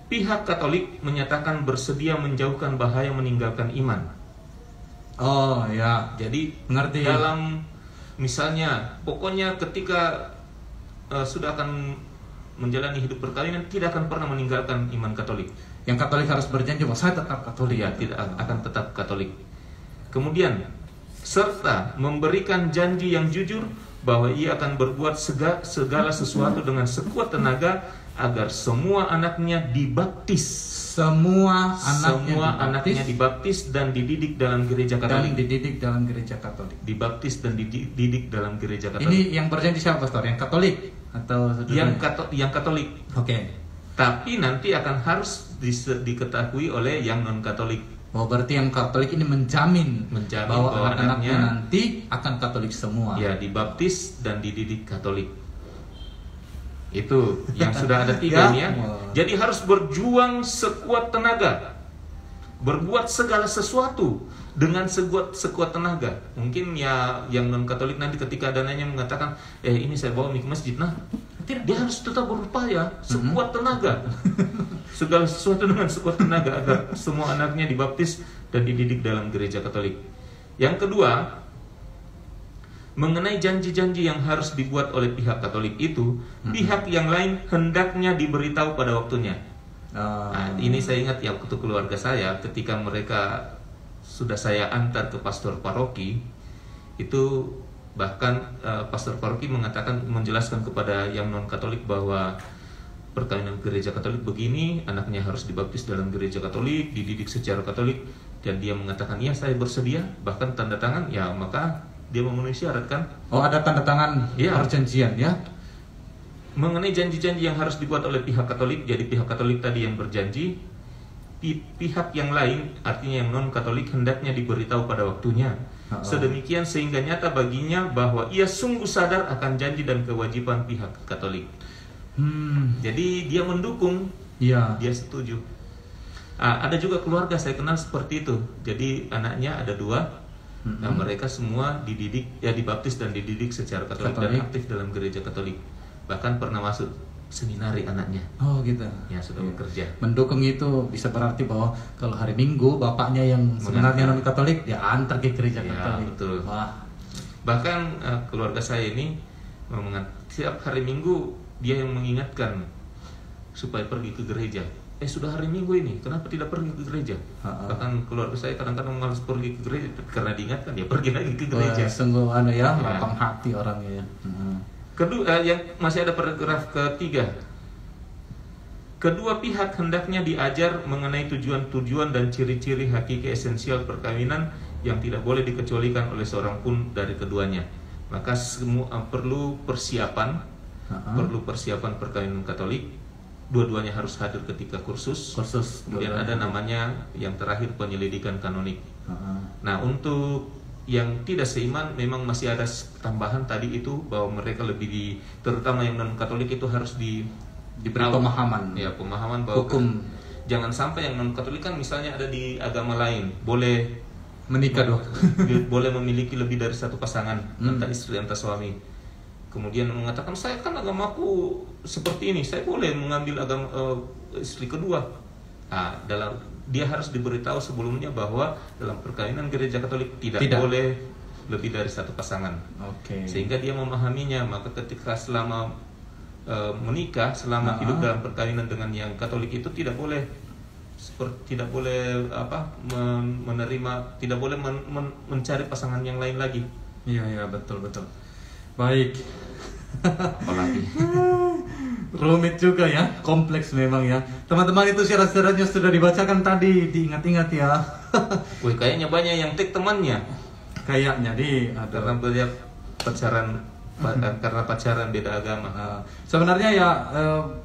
pihak Katolik menyatakan bersedia menjauhkan bahaya meninggalkan iman. Oh ya, jadi mengerti. Dalam misalnya, pokoknya ketika sudah akan menjalani hidup perkawinan tidak akan pernah meninggalkan iman Katolik. Yang Katolik harus berjanji bahwa saya tetap Katolik. Ya, tidak akan tetap Katolik. Kemudian serta memberikan janji yang jujur bahwa ia akan berbuat segala sesuatu dengan sekuat tenaga agar semua anaknya dibaptis. Semua anaknya dibaptis dan dididik dalam gereja Katolik. Dibaptis dan dididik dalam gereja Katolik. Ini yang berjanji siapa, Pastor? Yang Katolik atau yang Katolik? Oke. Tapi nanti akan harus diketahui oleh yang non Katolik. Oh, berarti yang Katolik ini menjamin bahwa anak-anaknya nanti akan Katolik semua. Ya, dibaptis dan dididik Katolik. Itu yang sudah ada 3 nih ya. Jadi harus berjuang sekuat tenaga, berbuat segala sesuatu dengan sekuat tenaga. Mungkin ya yang non Katolik nanti ketika dananya mengatakan, ini saya bawa ke masjid, nah dia harus tetap berupaya sekuat tenaga, segala sesuatu dengan sekuat tenaga agar semua anaknya dibaptis dan dididik dalam gereja Katolik. Yang kedua, mengenai janji-janji yang harus dibuat oleh pihak Katolik itu, pihak yang lain hendaknya diberitahu pada waktunya. Nah, ini saya ingat ya waktu keluarga saya, ketika mereka sudah saya antar ke pastor paroki, itu bahkan pastor paroki menjelaskan kepada yang non Katolik bahwa perkawinan gereja Katolik begini, anaknya harus dibaptis dalam gereja Katolik, dididik secara Katolik, dan dia mengatakan ya saya bersedia, bahkan tanda tangan, ya maka dia memenuhi syarat kan? Oh, ada tanda tangan perjanjian ya? Mengenai janji-janji yang harus dibuat oleh pihak Katolik, jadi pihak Katolik tadi yang berjanji, pihak yang lain, artinya yang non-Katolik hendaknya diberitahu pada waktunya. Sedemikian sehingga nyata baginya bahwa ia sungguh sadar akan janji dan kewajiban pihak Katolik. Jadi dia mendukung, dia setuju. Ada juga keluarga saya kenal seperti itu. Jadi anaknya ada 2. Nah, mereka semua dibaptis dan dididik secara Katolik dan aktif dalam gereja Katolik. Bahkan pernah masuk seminari anaknya. Oh gitu. Ya, sudah bekerja. Mendukung itu bisa berarti bahwa kalau hari Minggu bapaknya yang sebenarnya non Katolik dia antar ke gereja Katolik. Betul. Wah. Bahkan keluarga saya ini setiap hari Minggu dia yang mengingatkan supaya pergi ke gereja. Sudah hari Minggu ini, kenapa tidak pergi ke gereja? Bahkan keluarga saya kadang-kadang malas pergi ke gereja karena diingatkan, ya pergi lagi ke gereja. Sungguh lapang hati orangnya ya. Kedua, yang masih ada paragraf ketiga. Kedua pihak hendaknya diajar mengenai tujuan-tujuan dan ciri-ciri hakiki esensial perkawinan yang tidak boleh dikecualikan oleh seorang pun dari keduanya. Maka semua perlu persiapan perkawinan Katolik. Dua-duanya harus hadir ketika kursus. Kemudian ada namanya yang terakhir penyelidikan kanonik. Nah, untuk yang tidak seiman memang masih ada tambahan tadi itu bahwa mereka lebih terutama yang non Katolik itu harus diberi pemahaman. Ya, pemahaman bahwa hukum. Jangan sampai yang non Katolik kan misalnya ada di agama lain boleh menikah boleh memiliki lebih dari satu pasangan, entah istri entah suami. Kemudian mengatakan saya kan agamaku seperti ini, saya boleh mengambil agama istri kedua. Dia harus diberitahu sebelumnya bahwa dalam perkawinan gereja Katolik tidak boleh lebih dari satu pasangan. Sehingga dia memahaminya. Maka ketika selama menikah, selama hidup dalam perkawinan dengan yang Katolik itu tidak boleh menerima, tidak boleh mencari pasangan yang lain lagi. Iya betul. Baik. Apalagi rumit juga ya, kompleks memang ya. Teman-teman, itu syarat-syaratnya sudah dibacakan tadi, diingat-ingat ya. Wih, kayaknya banyak yang tik temannya. Kayaknya karena beliau karena pacaran beda agama. Sebenarnya ya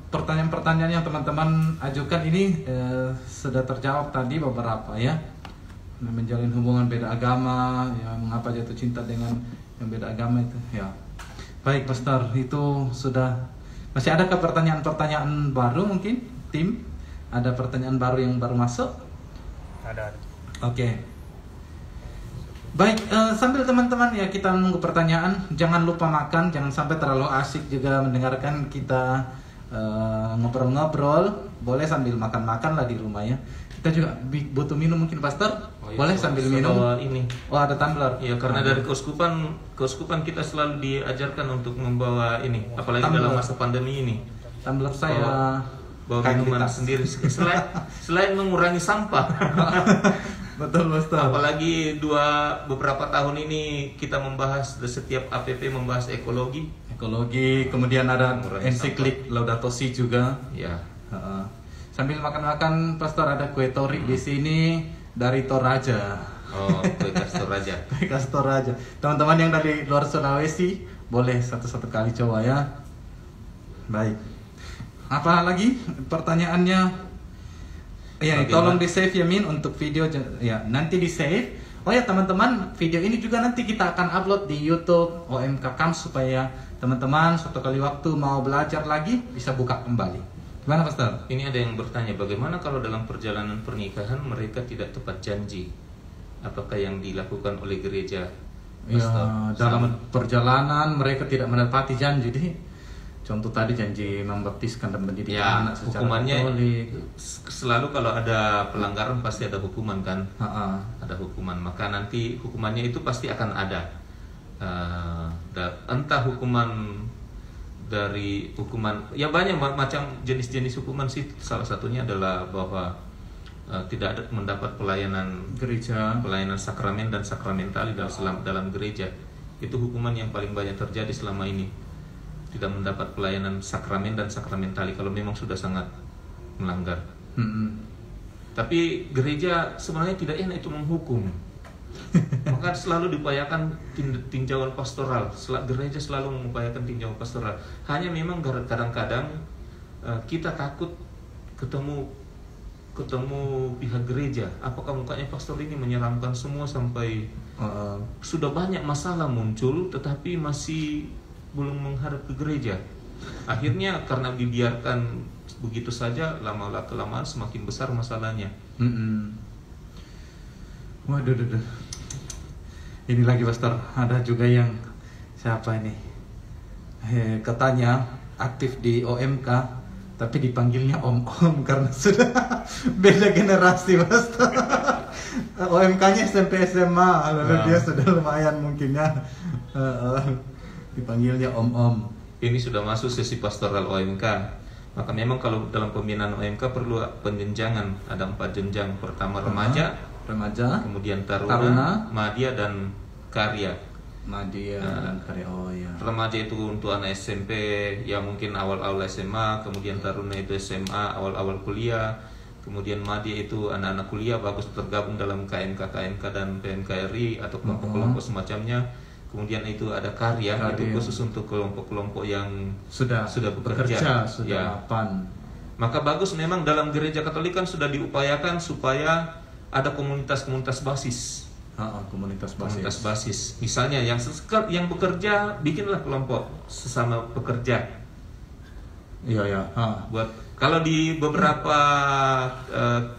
pertanyaan-pertanyaan yang teman-teman ajukan ini sudah terjawab tadi beberapa ya. Menjalin hubungan beda agama, ya mengapa jatuh cinta dengan yang beda agama itu ya. Baik Pastor, itu sudah. Masih adakah pertanyaan-pertanyaan baru mungkin tim? Ada pertanyaan baru yang baru masuk? Ada. Oke. Baik, sambil teman-teman ya kita menunggu pertanyaan, jangan lupa makan, jangan sampai terlalu asik juga mendengarkan kita ngobrol-ngobrol. Boleh sambil makan-makan lah di rumah ya. Kita juga butuh minum mungkin Pastor. Iya, Boleh sambil minum. Ini. Oh, ada tumbler. Ya, karena dari keuskupan kita selalu diajarkan untuk membawa ini, apalagi Tumbler. dalam masa pandemi ini. Tumbler saya Bawa minuman sendiri selain mengurangi sampah. Betul Pastor. Apalagi beberapa tahun ini kita membahas setiap APP membahas ekologi, Kemudian ada Mengurangi ensiklik Laudato Si juga. ya. Sambil makan-makan Pastor, ada kue tori di sini dari Toraja. Oh, kue Kastor Raja. Kue Kastor Raja. Teman-teman yang dari luar Sulawesi boleh satu-satu kali coba ya. Baik. Apa lagi pertanyaannya? Ya, tolong di save ya Min untuk video ya, nanti di save. Oh ya teman-teman, video ini juga nanti kita akan upload di YouTube OMK Camps supaya teman-teman suatu kali waktu mau belajar lagi bisa buka kembali. Gimana Pastor? Ini ada yang bertanya, bagaimana kalau dalam perjalanan pernikahan mereka tidak tepat janji? Apakah yang dilakukan oleh gereja? Ya, dalam perjalanan mereka tidak menepati janji. Contoh tadi janji membaptiskan dan mendidik Ya, anak secara hukumannya Katolik. selalu kalau ada pelanggaran pasti ada hukuman kan? Ha-ha. Ada hukuman, maka nanti hukumannya itu pasti akan ada. Entah hukuman dari hukuman, ya banyak macam jenis-jenis hukuman sih. Salah satunya adalah bahwa tidak ada mendapat pelayanan sakramen dan sakramentali dalam gereja. Itu hukuman yang paling banyak terjadi selama ini. Tidak mendapat pelayanan sakramen dan sakramentali kalau memang sudah sangat melanggar. Tapi gereja sebenarnya tidak enak itu menghukum. Maka selalu diupayakan tinjauan pastoral. Gereja selalu mengupayakan tinjauan pastoral. Hanya memang kadang-kadang kita takut ketemu pihak gereja. Apakah mukanya pastor ini menyeramkan semua sampai sudah banyak masalah muncul, tetapi masih belum menghadap ke gereja. Akhirnya karena dibiarkan begitu saja, lama-kelamaan semakin besar masalahnya. Waduh. Ini lagi Pastor, ada juga yang siapa ini? Katanya aktif di OMK, tapi dipanggilnya Om karena sudah beda generasi Pastor. OMK-nya SMP SMA, lalu dia sudah lumayan mungkin ya. Dipanggilnya Om. Ini sudah masuk sesi pastoral OMK. Maka memang kalau dalam pembinaan OMK perlu penjenjangan. Ada 4 jenjang. Pertama remaja, kemudian taruna, madya dan karya. Dan karya. Oh ya. Remaja itu untuk anak SMP, ya mungkin awal-awal SMA, kemudian taruna itu SMA, awal-awal kuliah. Kemudian madya itu anak-anak kuliah bagus tergabung dalam KMK dan PMKRI atau kelompok-kelompok semacamnya. Kemudian itu ada karya itu khusus untuk kelompok-kelompok yang sudah bekerja, sudah mapan. Maka bagus memang dalam gereja Katolik kan sudah diupayakan supaya ada komunitas-komunitas basis. Komunitas basis. Misalnya yang bekerja, bikinlah kelompok sesama pekerja. Iya. Buat kalau di beberapa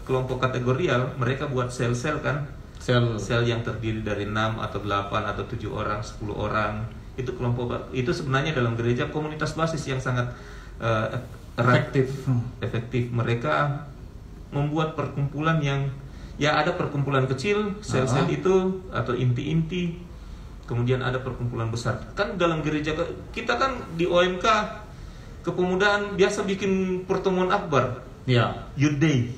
kelompok kategorial mereka buat sel-sel kan. Sel yang terdiri dari 6 atau 8 atau 7 orang, 10 orang. Itu kelompok, itu sebenarnya dalam gereja komunitas basis yang sangat efektif. Mereka membuat perkumpulan yang ya ada perkumpulan kecil, sel-sel itu atau inti-inti. Kemudian ada perkumpulan besar. Kan dalam gereja kita kan di OMK kepemudaan biasa bikin pertemuan akbar. Ya. Youth Day.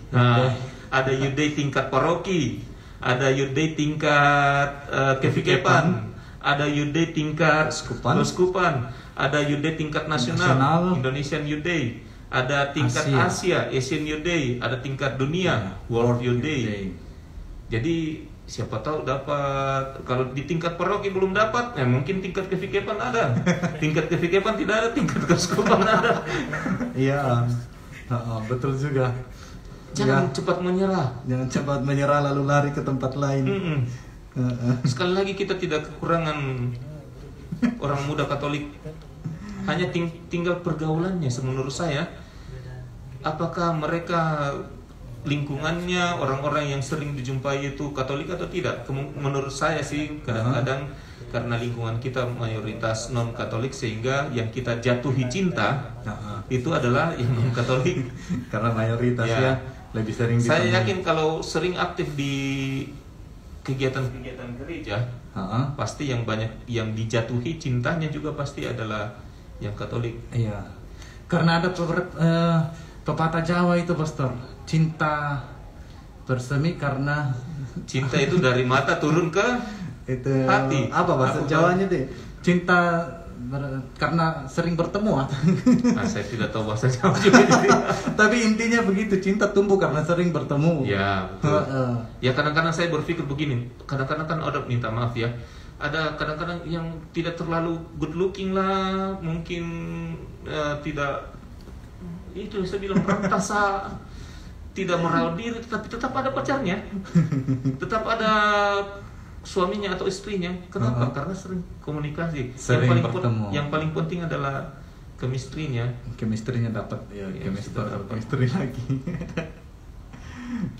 Ada Youth Day tingkat paroki. Ada Youth Day tingkat Kevikepan, ada Youth Day tingkat Uskupan, ada Youth Day tingkat nasional, Indonesian Youth Day, ada tingkat Asia, Asian Youth Day, ada tingkat dunia, World Youth Day. Jadi siapa tahu dapat. Kalau di tingkat paroki belum dapat, mungkin tingkat Kevikepan ada. Tingkat Kevikepan tidak ada, tingkat Keuskupan ada. Iya, betul juga. Jangan cepat menyerah. Lalu lari ke tempat lain. Sekali lagi kita tidak kekurangan orang muda Katolik. Hanya tinggal pergaulannya menurut saya. Apakah mereka lingkungannya orang-orang yang sering dijumpai itu Katolik atau tidak? Menurut saya sih kadang-kadang karena lingkungan kita mayoritas non Katolik sehingga yang kita jatuhi cinta itu adalah yang non Katolik. Karena mayoritas ya lebih sering ditemui. Saya yakin kalau sering aktif di kegiatan-kegiatan gereja, pasti yang banyak yang dijatuhi cintanya juga pasti adalah yang Katolik. Iya. Karena ada pepatah Jawa itu, Pastor, cinta bersemi karena cinta itu dari mata turun ke itu hati. Apa bahasa Jawanya deh? Cinta karena sering bertemu. Saya tidak tahu bahasa Jawa juga. Tapi intinya begitu, cinta tumbuh karena sering bertemu. Ya, betul. Ya kadang-kadang saya berpikir begini, kadang-kadang kan ada, minta maaf ya, ada kadang-kadang yang tidak terlalu good looking lah, mungkin tidak, itu saya bilang perantasa, tidak merawat diri, tetapi tetap ada pacarnya, tetap ada suaminya atau istrinya. Kenapa? Karena sering komunikasi. Sering bertemu. Yang paling penting adalah chemistry-nya. Chemistry-nya dapat ya, chemistry lagi.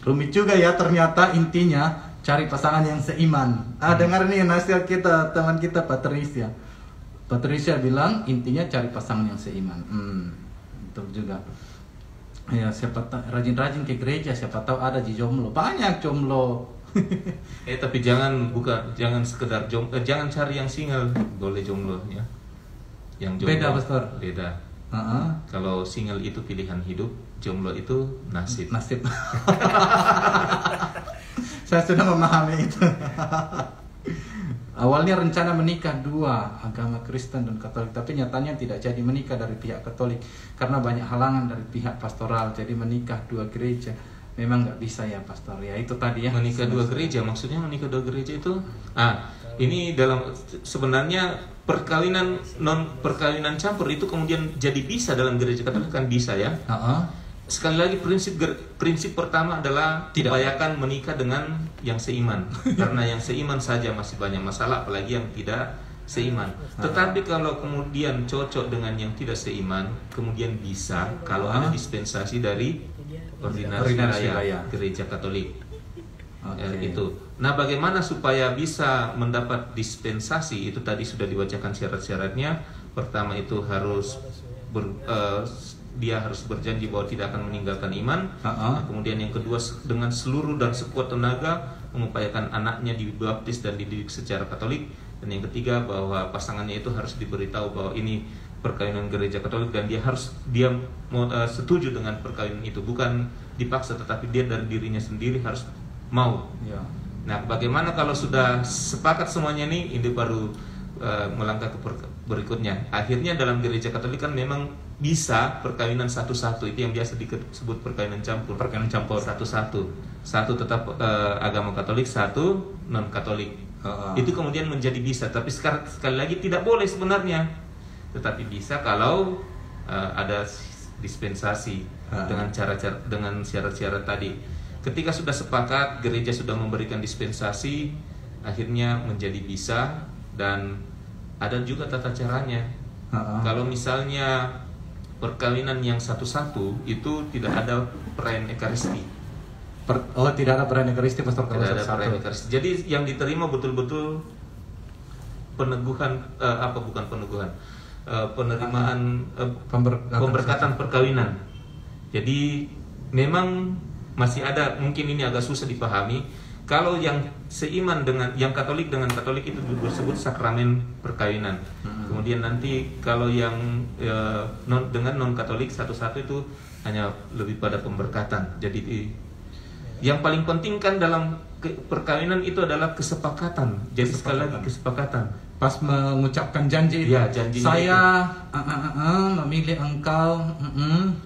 Rumit juga ya ternyata, intinya cari pasangan yang seiman. Dengar nih nasihat kita, teman kita Patricia. Patricia bilang intinya cari pasangan yang seiman. Betul juga. Ya, siapa tahu rajin-rajin ke gereja, siapa tahu ada jomblo. Banyak jomblo. Tapi jangan sekedar jomblo, jangan cari yang single, boleh jomblo ya. Yang jomblo beda, Pastor. Beda. Kalau single itu pilihan hidup, jomblo itu nasib. Nasib. Saya sudah memahami itu. Awalnya rencana menikah dua, agama Kristen dan Katolik, tapi nyatanya tidak jadi menikah dari pihak Katolik karena banyak halangan dari pihak pastoral. Jadi menikah dua gereja memang nggak bisa ya, Pastor. Ya itu tadi ya. Menikah dua gereja, maksudnya menikah dua gereja itu? Ini dalam sebenarnya perkawinan perkawinan campur itu kemudian jadi bisa dalam gereja Katolik kan bisa ya. Sekali lagi prinsip pertama adalah upayakan menikah dengan yang seiman. Karena yang seiman saja masih banyak masalah, apalagi yang tidak seiman. Tetapi kalau kemudian cocok dengan yang tidak seiman, kemudian bisa kalau ada dispensasi dari ordinasi raya gereja Katolik. Itu. Nah, bagaimana supaya bisa mendapat dispensasi? Itu tadi sudah dibacakan syarat-syaratnya. Pertama itu harus dia harus berjanji bahwa tidak akan meninggalkan iman. Nah, kemudian yang kedua, dengan seluruh dan sekuat tenaga mengupayakan anaknya dibaptis dan dididik secara Katolik. Dan yang ketiga, bahwa pasangannya itu harus diberitahu bahwa ini perkawinan gereja Katolik dan dia setuju dengan perkawinan itu, bukan dipaksa, tetapi dia dari dirinya sendiri harus mau. Nah, bagaimana kalau sudah sepakat semuanya ini baru melangkah ke berikutnya. Akhirnya dalam gereja Katolik kan memang bisa perkawinan satu-satu, itu yang biasa disebut perkawinan campur. Perkawinan campur satu tetap agama Katolik, satu non Katolik. Itu kemudian menjadi bisa, tapi sekali lagi tidak boleh sebenarnya. Tetapi bisa kalau ada dispensasi dengan syarat-syarat tadi. Ketika sudah sepakat, gereja sudah memberikan dispensasi, akhirnya menjadi bisa. Dan ada juga tata caranya. Kalau misalnya perkawinan yang satu-satu itu tidak ada perayaan Ekaristi. Tidak ada perayaan Ekaristi, Pastor. Tidak ada perayaan Ekaristi. Jadi yang diterima betul-betul peneguhan, penerimaan pemberkatan perkawinan. Jadi memang masih ada, mungkin ini agak susah dipahami. Kalau yang seiman dengan yang Katolik dengan Katolik itu disebut sakramen perkawinan. Kemudian nanti kalau yang dengan non Katolik satu-satu itu hanya lebih pada pemberkatan. Jadi yang paling penting kan dalam perkawinan itu adalah kesepakatan. Jadi sekali lagi kesepakatan. Pas mengucapkan janji itu, saya memilih engkau,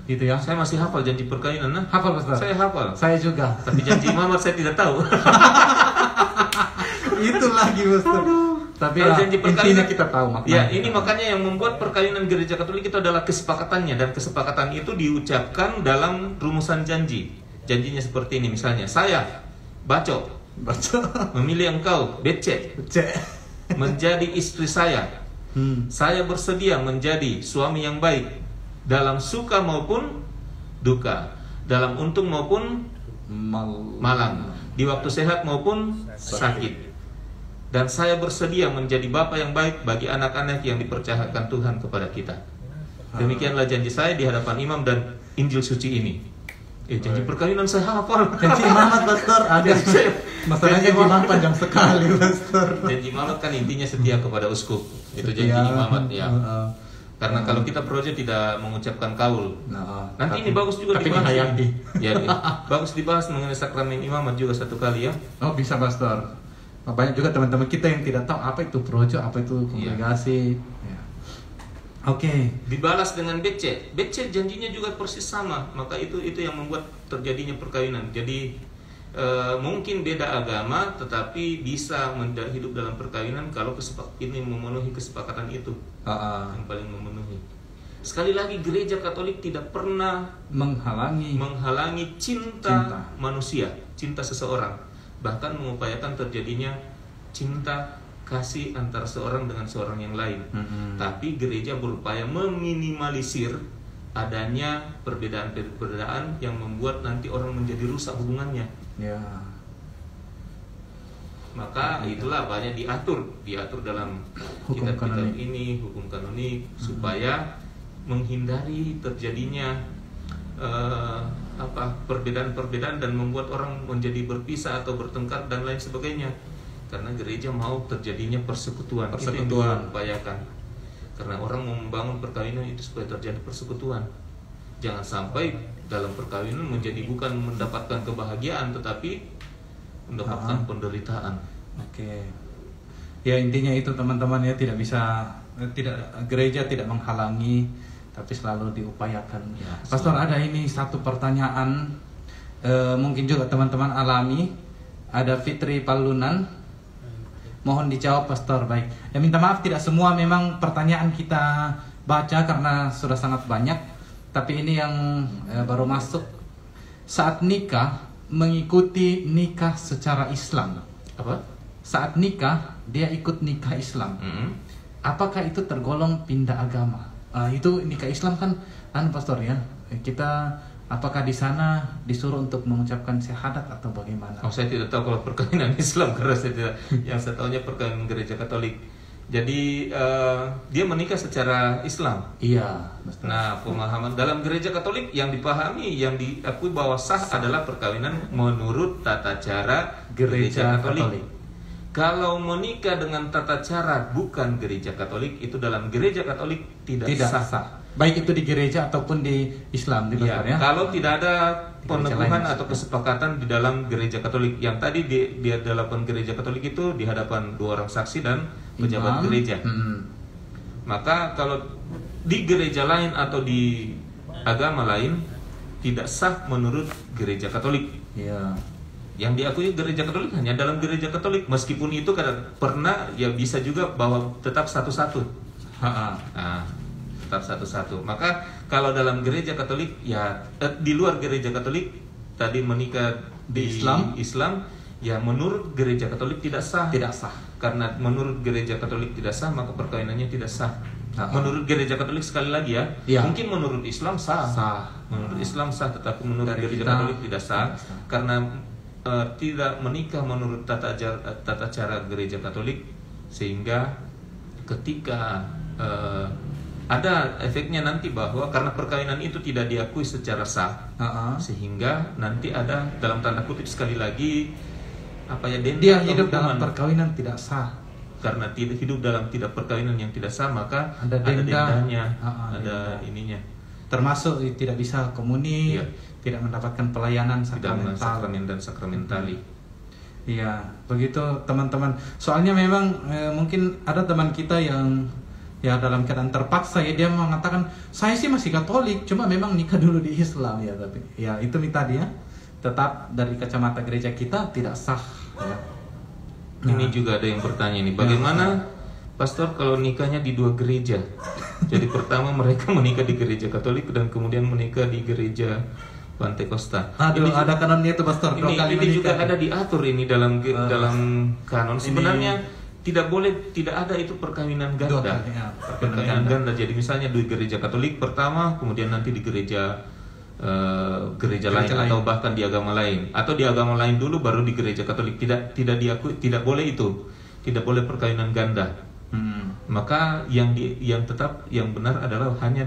gitu ya. Saya masih hafal janji perkawinan. Hafal, Pastor? Saya hafal. Saya juga. Tapi janji Muhammad saya tidak tahu. Itu lagi, Pastor. Tapi janji intinya kita tahu maknanya. Ya, ini makanya yang membuat perkawinan gereja Katolik itu adalah kesepakatannya, dan kesepakatan itu diucapkan dalam rumusan janji. Janjinya seperti ini, misalnya saya memilih engkau Bece menjadi istri saya Saya bersedia menjadi suami yang baik dalam suka maupun duka, dalam untung maupun malang, di waktu sehat maupun sakit. Dan saya bersedia menjadi bapa yang baik bagi anak-anak yang dipercayakan Tuhan kepada kita. Demikianlah janji saya di hadapan imam dan Injil suci ini. Janji perkawinan saya hafal. Janji imamat, Pastor. Ada. Masalahnya imamat panjang sekali, Pastor. Janji imamat kan intinya setia kepada uskup. Itu janji imamat ya. Karena kalau kita proyek tidak mengucapkan kaul. Nanti ini bagus juga dibahas. Ya, bagus dibahas mengenai sakramen imamat juga satu kali ya. Oh, bisa, Pastor. Banyak juga teman-teman kita yang tidak tahu apa itu projo, apa itu kongregasi. Ya. Oke. Dibalas dengan becek. Becek janjinya juga persis sama. Maka itu yang membuat terjadinya perkawinan. Jadi mungkin beda agama, tetapi bisa hidup dalam perkawinan kalau ini memenuhi kesepakatan itu. Yang paling memenuhi. Sekali lagi, gereja Katolik tidak pernah menghalangi cinta manusia, cinta seseorang. Bahkan mengupayakan terjadinya cinta kasih antara seorang dengan seorang yang lain. Tapi gereja berupaya meminimalisir adanya perbedaan-perbedaan yang membuat nanti orang menjadi rusak hubungannya. Ya. Maka itulah banyak diatur dalam kitab-kitab ini, hukum kanonik, supaya menghindari terjadinya perbedaan-perbedaan dan membuat orang menjadi berpisah atau bertengkar dan lain sebagainya. Karena gereja mau terjadinya persekutuan. Itu yang diupayakan. Karena orang mau membangun perkawinan itu supaya terjadi persekutuan. Jangan sampai dalam perkawinan menjadi bukan mendapatkan kebahagiaan, tetapi mendapatkan penderitaan. Oke. Ya, intinya itu teman-teman ya, gereja tidak menghalangi, tapi selalu diupayakan. Ya, Pastor, ada ini satu pertanyaan, mungkin juga teman-teman alami. Ada Fitri Palunan, mohon dijawab, Pastor. Baik. Ya, minta maaf tidak semua memang pertanyaan kita baca karena sudah sangat banyak. Tapi ini yang baru masuk. Saat nikah mengikuti nikah secara Islam. Apa? Saat nikah dia ikut nikah Islam. Apakah itu tergolong pindah agama? Itu nikah Islam kan, Pastor ya. Kita apakah di sana disuruh untuk mengucapkan syahadat atau bagaimana? Oh, saya tidak tahu kalau perkawinan Islam karena saya tidak. Yang saya tahunya perkawinan gereja Katolik. Jadi dia menikah secara Islam. Iya. Nah, pemahaman dalam gereja Katolik yang dipahami, yang diakui bahwa sah adalah perkawinan menurut tata cara gereja Katolik. Kalau menikah dengan tata cara bukan gereja Katolik, itu dalam gereja Katolik tidak sah. Baik itu di gereja ataupun di Islam, ya. Kalau tidak ada peneguhan atau kesepakatan di dalam gereja Katolik, yang tadi di hadapan gereja Katolik itu di hadapan 2 orang saksi dan pejabat gereja. Maka kalau di gereja lain atau di agama lain tidak sah menurut gereja Katolik. Ya. Yang diakui gereja Katolik hanya dalam gereja Katolik, meskipun itu kadang pernah ya bisa juga bahwa tetap satu-satu. Tetap satu-satu. Maka kalau dalam gereja Katolik ya di luar gereja Katolik tadi menikah di Islam ya menurut gereja Katolik tidak sah. Karena menurut gereja Katolik tidak sah, maka perkawinannya tidak sah. Menurut gereja Katolik sekali lagi ya. Mungkin menurut Islam sah. Menurut Islam sah, tetapi menurut gereja Katolik tidak sah karena tidak menikah menurut tata cara gereja Katolik, sehingga ketika ada efeknya nanti bahwa karena perkawinan itu tidak diakui secara sah, sehingga nanti ada dalam tanda kutip sekali lagi denda. Dia hidup dalam perkawinan tidak sah. Karena hidup dalam perkawinan yang tidak sah, maka ada dendanya, ada ininya. Termasuk tidak bisa komuni, tidak mendapatkan pelayanan sakramental. Sakramen dan sakramentali. Iya, begitu teman-teman. Soalnya memang mungkin ada teman kita yang ya dalam keadaan terpaksa ya, dia mengatakan saya sih masih Katolik, cuma memang nikah dulu di Islam ya, tapi ya itu tadi ya, tetap dari kacamata gereja kita tidak sah ya. Ini juga ada yang bertanya nih, bagaimana Pastor kalau nikahnya di 2 gereja? Jadi pertama mereka menikah di gereja Katolik dan kemudian menikah di gereja Pantekosta. Ada kanonnya itu Pastor. Ini juga ada diatur ini dalam kanon. Sebenarnya tidak ada itu perkawinan Dua ganda. kali, ya, Perkawinan ganda. Jadi misalnya di gereja Katolik pertama, kemudian nanti di gereja lain atau bahkan di agama lain, atau di agama lain dulu baru di gereja Katolik. Tidak diakui, tidak boleh itu, tidak boleh perkawinan ganda. Maka yang benar adalah hanya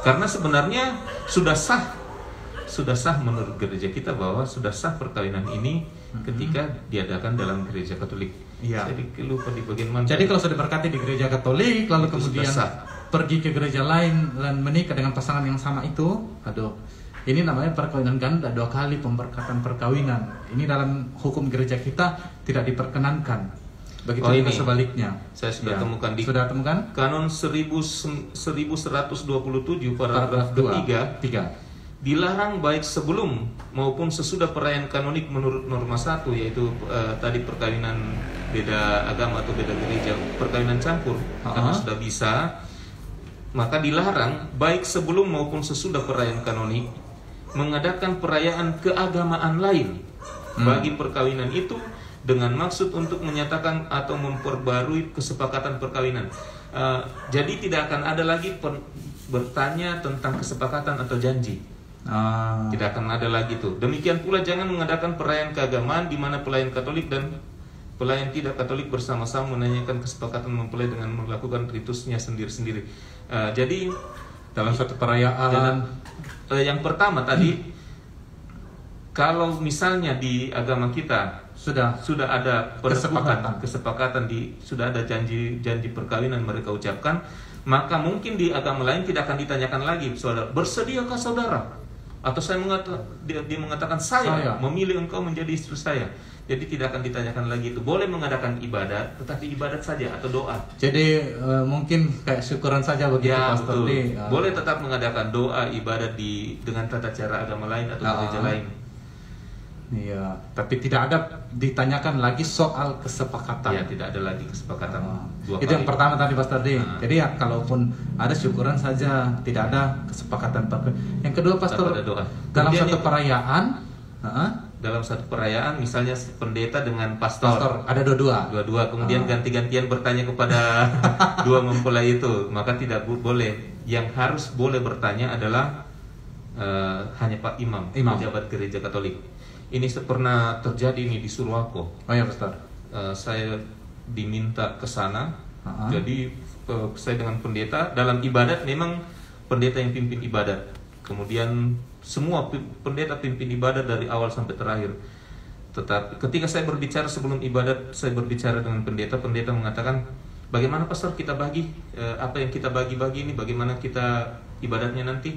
karena sebenarnya sudah sah menurut gereja kita bahwa sudah sah perkawinan ini ketika diadakan dalam gereja Katolik. Iya. Saya lupa di bagian mana. Jadi kalau sudah diberkati di gereja Katolik lalu Itu kemudian sudah sah. pergi ke gereja lain dan menikah dengan pasangan yang sama itu, ini namanya perkawinan ganda, 2 kali pemberkatan perkawinan. Ini dalam hukum gereja kita tidak diperkenankan. Begitu juga sebaliknya. Saya sudah temukan di Sudah temukan? Kanon 1127 paragraf 3. Dilarang baik sebelum maupun sesudah perayaan kanonik menurut norma 1, yaitu tadi perkawinan beda agama atau beda gereja, perkawinan campur karena sudah bisa, maka dilarang baik sebelum maupun sesudah perayaan kanonik mengadakan perayaan keagamaan lain bagi perkawinan itu dengan maksud untuk menyatakan atau memperbarui kesepakatan perkawinan. Jadi tidak akan ada lagi bertanya tentang kesepakatan atau janji. Tidak akan ada lagi tuh. Demikian pula jangan mengadakan perayaan keagamaan di mana pelayan Katolik dan pelayan tidak Katolik bersama-sama menanyakan kesepakatan mempelai dengan melakukan ritusnya sendiri-sendiri. Jadi Dalam satu perayaan. Yang pertama tadi, kalau misalnya di agama kita sudah ada kesepakatan sudah ada janji perkawinan mereka ucapkan, maka mungkin di agama lain tidak akan ditanyakan lagi, saudara, bersediakah saudara? Atau dia mengatakan saya memilih engkau menjadi istri saya. Jadi tidak akan ditanyakan lagi itu. Boleh mengadakan ibadat, tetapi ibadat saja atau doa. Jadi mungkin kayak syukuran saja begitu, Pastor. Boleh tetap mengadakan doa, ibadat dengan tata cara agama lain atau gereja lain. Iya, tapi tidak ada ditanyakan lagi soal kesepakatan. Ya, tidak ada lagi kesepakatan. Itu yang pertama tadi, Pastor D. Jadi ya kalaupun ada syukuran saja, tidak ada kesepakatan. Yang kedua, Pastor, dalam satu perayaan, dalam satu perayaan, misalnya pendeta dengan pastor ada dua-dua, kemudian ganti-gantian bertanya kepada dua mempelai itu, maka tidak boleh. Yang harus boleh bertanya adalah hanya Pak Imam, pejabat gereja Katolik. Ini pernah terjadi di Surwako. Oh ya, Pastor. Saya diminta ke sana. Jadi saya dengan pendeta dalam ibadat, memang pendeta yang pimpin ibadat. Kemudian semua pendeta pimpin ibadat dari awal sampai terakhir. Tetapi ketika saya berbicara sebelum ibadat, saya berbicara dengan pendeta mengatakan, bagaimana Pastor kita bagi apa yang kita bagi-bagi ini, bagaimana kita ibadatnya nanti?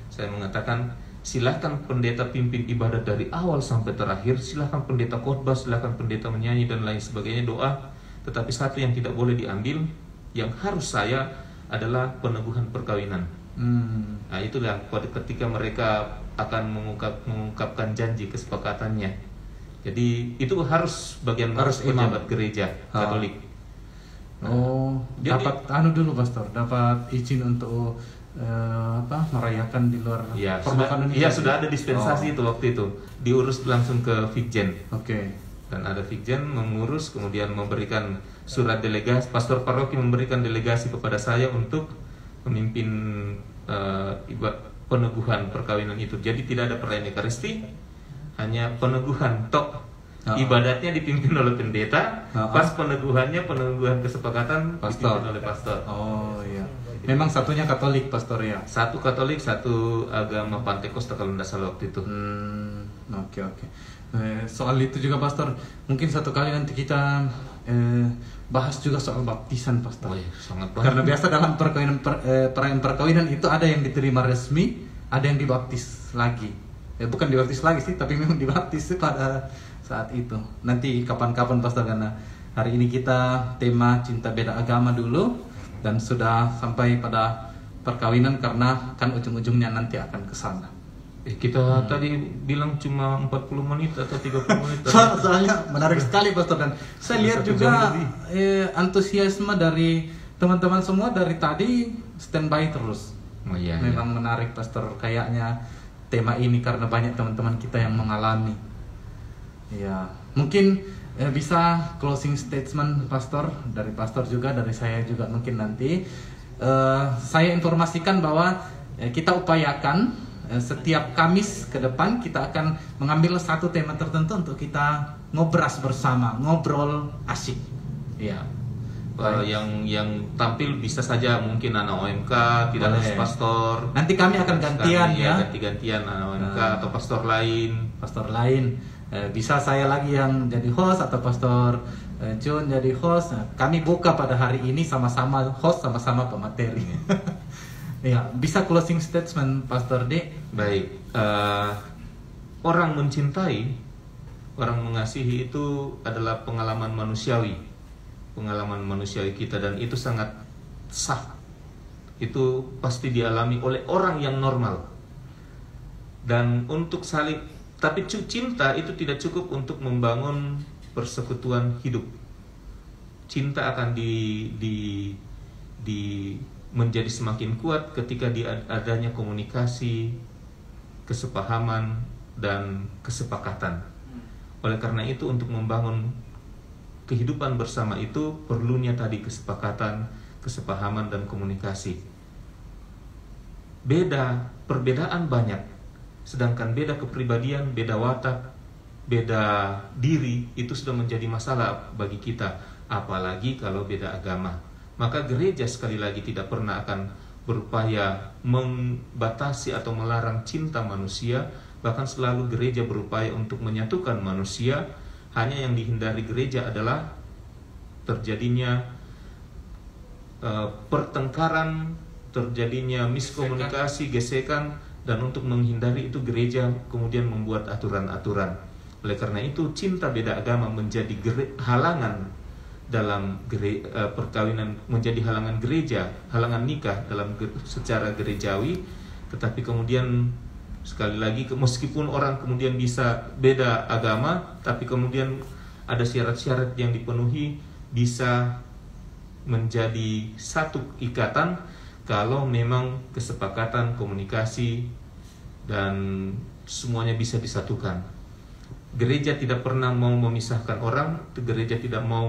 Saya mengatakan, silahkan pendeta pimpin ibadat dari awal sampai terakhir, silahkan pendeta khotbah, silahkan pendeta menyanyi dan lain sebagainya, doa. Tetapi satu yang tidak boleh diambil, yang harus saya adalah peneguhan perkawinan. Nah, itulah ketika mereka akan mengungkapkan janji kesepakatannya. Jadi itu harus bagian pejabat gereja Katolik. Dapat dulu, Pastor, dapat izin untuk merayakan di luar pernikahan ini. Iya, sudah ada dispensasi itu waktu itu. Diurus langsung ke Fikjen. Dan ada Fikjen mengurus, kemudian memberikan surat delegasi, pastor paroki memberikan delegasi kepada saya untuk memimpin peneguhan perkawinan itu. Jadi tidak ada perayaan Ekaristi, hanya peneguhan ibadatnya dipimpin oleh pendeta, pas peneguhan kesepakatan dipimpin oleh pastor. Memang satunya Katolik, Pastor ya? Satu Katolik, satu agama Pantekosta kalau tidak salah waktu itu. Oke. Soal itu juga, Pastor, mungkin satu kali nanti kita bahas juga soal baptisan, Pastor. Sangat baik. Karena biasa dalam perayaan perkawinan itu ada yang diterima resmi, ada yang dibaptis lagi. Bukan dibaptis lagi sih, tapi memang dibaptis pada saat itu. Nanti kapan-kapan, Pastor, karena hari ini kita tema cinta beda agama dulu. Dan sudah sampai pada perkawinan karena kan ujung-ujungnya nanti akan ke sana. Kita tadi bilang cuma 40 menit atau 30 menit. Soalnya menarik sekali, Pastor, dan saya lihat juga antusiasme dari teman-teman semua dari tadi standby terus. Memang menarik, Pastor, kayaknya tema ini karena banyak teman-teman kita yang mengalami. Ya, mungkin Bisa closing statement Pastor, dari Pastor juga, dari saya juga mungkin nanti. Saya informasikan bahwa kita upayakan setiap Kamis ke depan kita akan mengambil satu tema tertentu untuk kita ngobras bersama, ngobrol asik. Ya. Yang tampil bisa saja mungkin anak OMK, tidak harus pastor. Nanti kami akan gantian ya. Ganti-gantian anak OMK atau pastor lain. Pastor lain. Bisa saya lagi yang jadi host atau Pastor John jadi host. Kami buka pada hari ini sama-sama host, sama-sama pemateri. Ya, bisa closing statement Pastor D. Baik. Orang mencintai, orang mengasihi itu adalah pengalaman manusiawi. Pengalaman manusiawi kita, dan itu sangat sah. Itu pasti dialami oleh orang yang normal. Dan untuk saling, tapi cinta itu tidak cukup untuk membangun persekutuan hidup. Cinta akan menjadi semakin kuat ketika adanya komunikasi, kesepahaman, dan kesepakatan. Oleh karena itu, untuk membangun kehidupan bersama itu perlunya tadi kesepakatan, kesepahaman, dan komunikasi. Perbedaan banyak, sedangkan beda kepribadian, beda watak, beda diri itu sudah menjadi masalah bagi kita, apalagi kalau beda agama. Maka gereja sekali lagi tidak pernah akan berupaya membatasi atau melarang cinta manusia, bahkan selalu gereja berupaya untuk menyatukan manusia. Hanya yang dihindari gereja adalah terjadinya pertengkaran, terjadinya miskomunikasi, gesekan, dan untuk menghindari itu gereja kemudian membuat aturan-aturan. Oleh karena itu, cinta beda agama menjadi halangan dalam perkawinan, menjadi halangan gereja, halangan nikah secara gerejawi. Tetapi kemudian sekali lagi, meskipun orang kemudian bisa beda agama, tapi kemudian ada syarat-syarat yang dipenuhi, bisa menjadi satu ikatan kalau memang kesepakatan, komunikasi, dan semuanya bisa disatukan. Gereja tidak pernah mau memisahkan orang, gereja tidak mau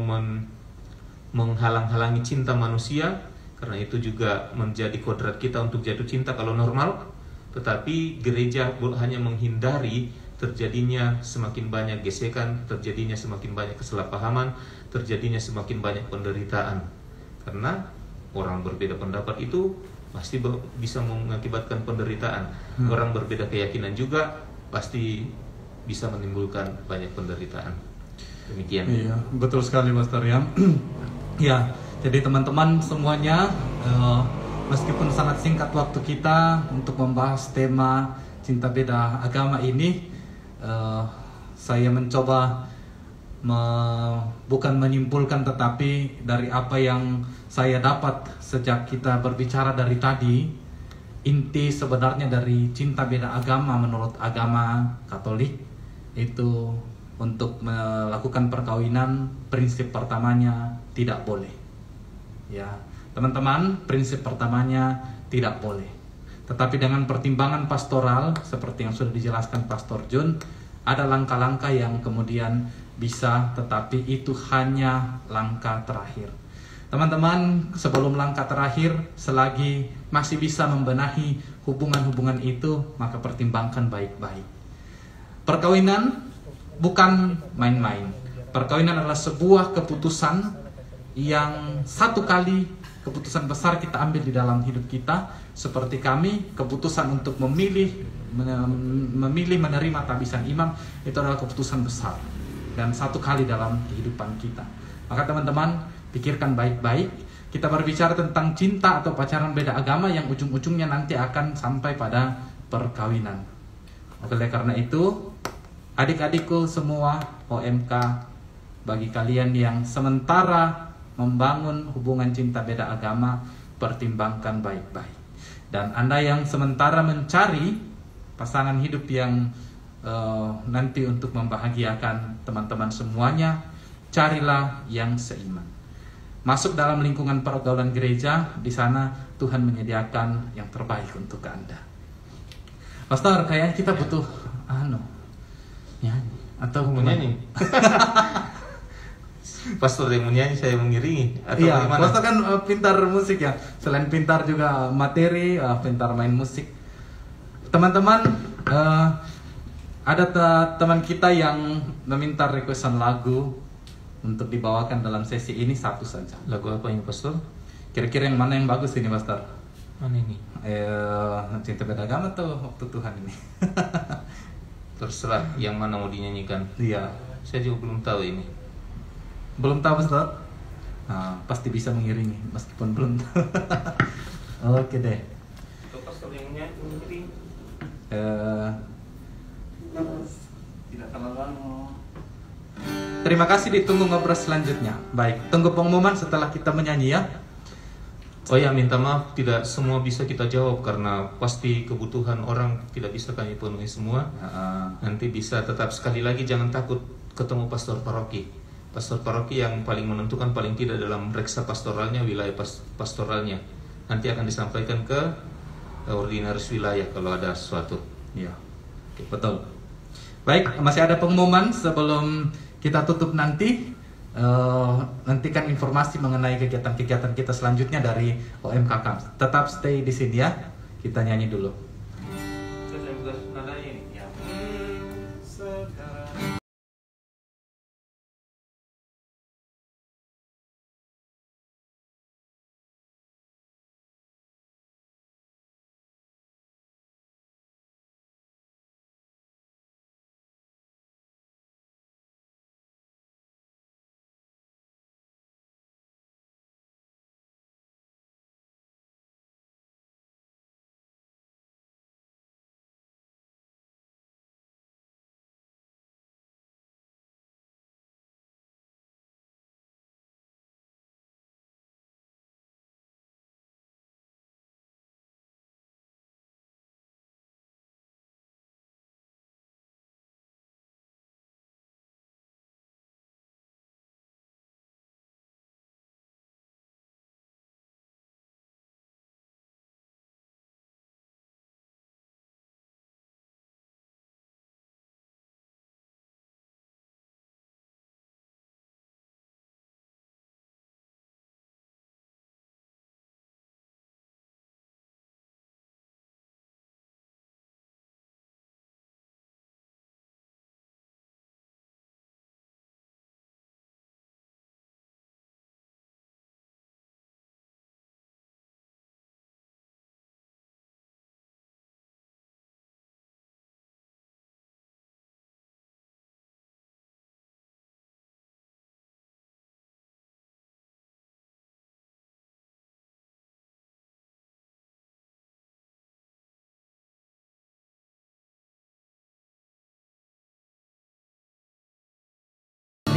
menghalang-halangi cinta manusia, karena itu juga menjadi kodrat kita untuk jatuh cinta kalau normal. Tetapi gereja hanya menghindari terjadinya semakin banyak gesekan, terjadinya semakin banyak kesalahpahaman, terjadinya semakin banyak penderitaan. Karena orang berbeda pendapat itu pasti bisa mengakibatkan penderitaan. Orang berbeda keyakinan juga pasti bisa menimbulkan banyak penderitaan. Demikian. Iya, betul sekali Pastor ya. Ya, jadi teman-teman semuanya, meskipun sangat singkat waktu kita untuk membahas tema cinta beda agama ini, saya mencoba bukan menyimpulkan, tetapi dari apa yang saya dapat sejak kita berbicara dari tadi, inti sebenarnya dari cinta beda agama menurut agama Katolik itu untuk melakukan perkawinan, prinsip pertamanya tidak boleh. Ya, teman-teman, prinsip pertamanya tidak boleh. Tetapi dengan pertimbangan pastoral seperti yang sudah dijelaskan Pastor John, ada langkah-langkah yang kemudian bisa, tetapi itu hanya langkah terakhir. Teman-teman, sebelum langkah terakhir, selagi masih bisa membenahi hubungan-hubungan itu, maka pertimbangkan baik-baik. Perkawinan bukan main-main. Perkawinan adalah sebuah keputusan yang satu kali, keputusan besar kita ambil di dalam hidup kita. Seperti kami, keputusan untuk memilih menerima tabisan imam itu adalah keputusan besar dan satu kali dalam kehidupan kita. Maka teman-teman, pikirkan baik-baik. Kita berbicara tentang cinta atau pacaran beda agama yang ujung-ujungnya nanti akan sampai pada perkawinan. Oleh karena itu, adik-adikku semua OMK, bagi kalian yang sementara membangun hubungan cinta beda agama, pertimbangkan baik-baik. Dan Anda yang sementara mencari pasangan hidup yang nanti untuk membahagiakan teman-teman semuanya, carilah yang seiman. Masuk dalam lingkungan pergaulan gereja, di sana Tuhan menyediakan yang terbaik untuk Anda. Pastor, kayaknya kita butuh nyanyi atau nyanyi. pastor yang menyanyi, saya mengiringi atau Iya, bagaimana? pastor kan pintar musik ya. Selain pintar juga materi, pintar main musik. Teman-teman, ada teman kita yang meminta requestan lagu untuk dibawakan dalam sesi ini, satu saja. Lagu apa ini, pastor? Kira-kira yang mana yang bagus ini, pastor? Mana ini? Cinta Beda Agama atau Waktu Tuhan ini? Terserah yang mana mau dinyanyikan. Iya. Saya juga belum tahu ini. Belum tahu, pastor? Nah, pasti bisa mengiringi meskipun belum tahu. Oke deh. Itu pastor yang mengiringi. Tidak terlalu lama. Terima kasih, ditunggu ngobrol selanjutnya. Baik, tunggu pengumuman setelah kita menyanyi ya. Oh ya, minta maaf tidak semua bisa kita jawab karena pasti kebutuhan orang tidak bisa kami penuhi semua. Nanti bisa tetap, sekali lagi jangan takut ketemu pastor paroki. Pastor paroki yang paling menentukan paling tidak dalam reksa pastoralnya, wilayah pastoralnya. Nanti akan disampaikan ke ordinaris wilayah kalau ada sesuatu. Iya, betul. Baik, masih ada pengumuman sebelum kita tutup nanti. Nantikan informasi mengenai kegiatan-kegiatan kita selanjutnya dari OMKK. Tetap stay di sini ya. Kita nyanyi dulu.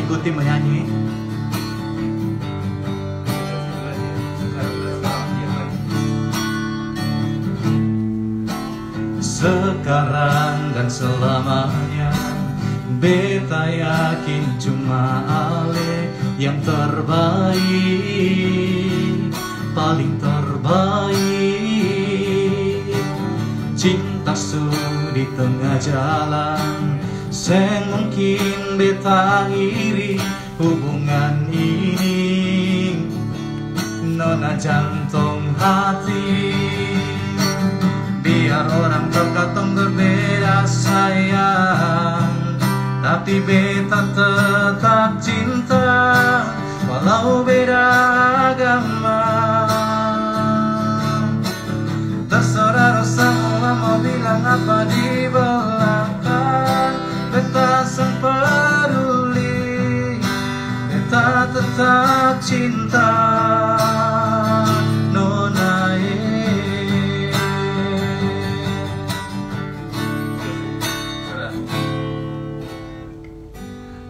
Ikuti menyanyi. Sekarang dan selamanya, beta yakin cuma Ale yang terbaik, paling terbaik. Cinta su di tengah jalan, sen mungkin beta iri hubungan ini. Nona jantung hati, biar orang terkatung berbeda sayang, tapi beta tetap cinta walau beda agama. Terserah semua mau bilang apa di belakang, beta sang peduli, beta tetap cinta Nona.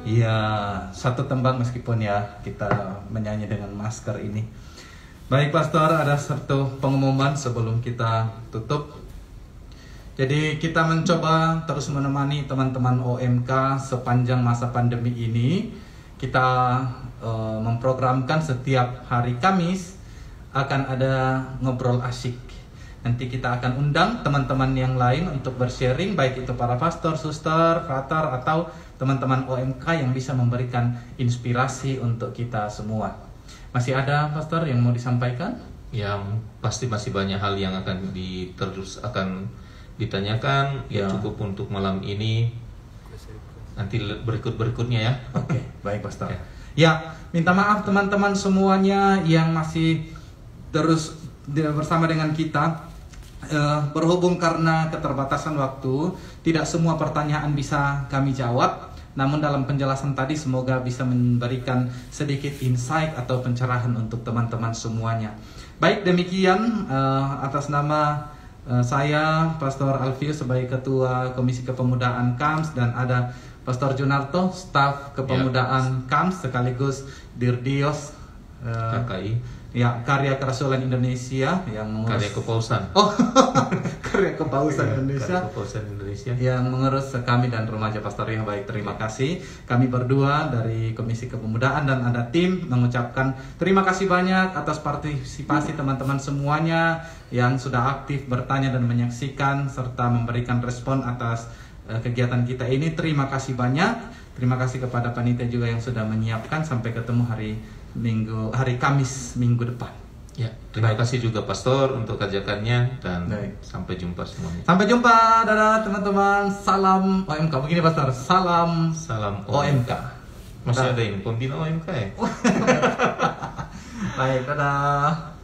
Ya, satu tembang meskipun ya kita menyanyi dengan masker ini. Baik Pastor, ada satu pengumuman sebelum kita tutup. Jadi kita mencoba terus menemani teman-teman OMK sepanjang masa pandemi ini. Kita memprogramkan setiap hari Kamis akan ada ngobrol asyik. Nanti kita akan undang teman-teman yang lain untuk bersharing, baik itu para pastor, suster, frater, atau teman-teman OMK yang bisa memberikan inspirasi untuk kita semua. Masih ada Pastor yang mau disampaikan? Yang pasti masih banyak hal yang akan akan ditanyakan. Ya cukup untuk malam ini. Nanti berikutnya ya. Oke, baik Pastor. Ya, minta maaf teman-teman semuanya yang masih terus bersama dengan kita. Berhubung karena keterbatasan waktu, tidak semua pertanyaan bisa kami jawab. Namun dalam penjelasan tadi semoga bisa memberikan sedikit insight atau pencerahan untuk teman-teman semuanya. Baik, demikian atas nama saya Pastor Alfius sebagai Ketua Komisi Kepemudaan KAMS, dan ada Pastor Junarto, staf kepemudaan KAMS sekaligus Dirdios KKI. Ya, Karya Kerasulan Indonesia yang mengurus Karya Kepausan. Oh, Karya Kepausan Indonesia. Karya Kepausan Indonesia Yang mengurus kami dan remaja pastoral. Baik, terima kasih. Kami berdua dari Komisi Kepemudaan dan ada tim mengucapkan terima kasih banyak atas partisipasi teman-teman semuanya yang sudah aktif bertanya dan menyaksikan serta memberikan respon atas kegiatan kita ini. Terima kasih banyak. Terima kasih kepada panitia juga yang sudah menyiapkan. Sampai ketemu hari Kamis minggu depan. Ya, terima kasih juga Pastor untuk ajakannya, dan sampai jumpa semuanya. Sampai jumpa, dadah teman-teman. Salam OMK. Begini Pastor, salam OMK. Masih ada yang pembina OMK ya? Baik, dadah.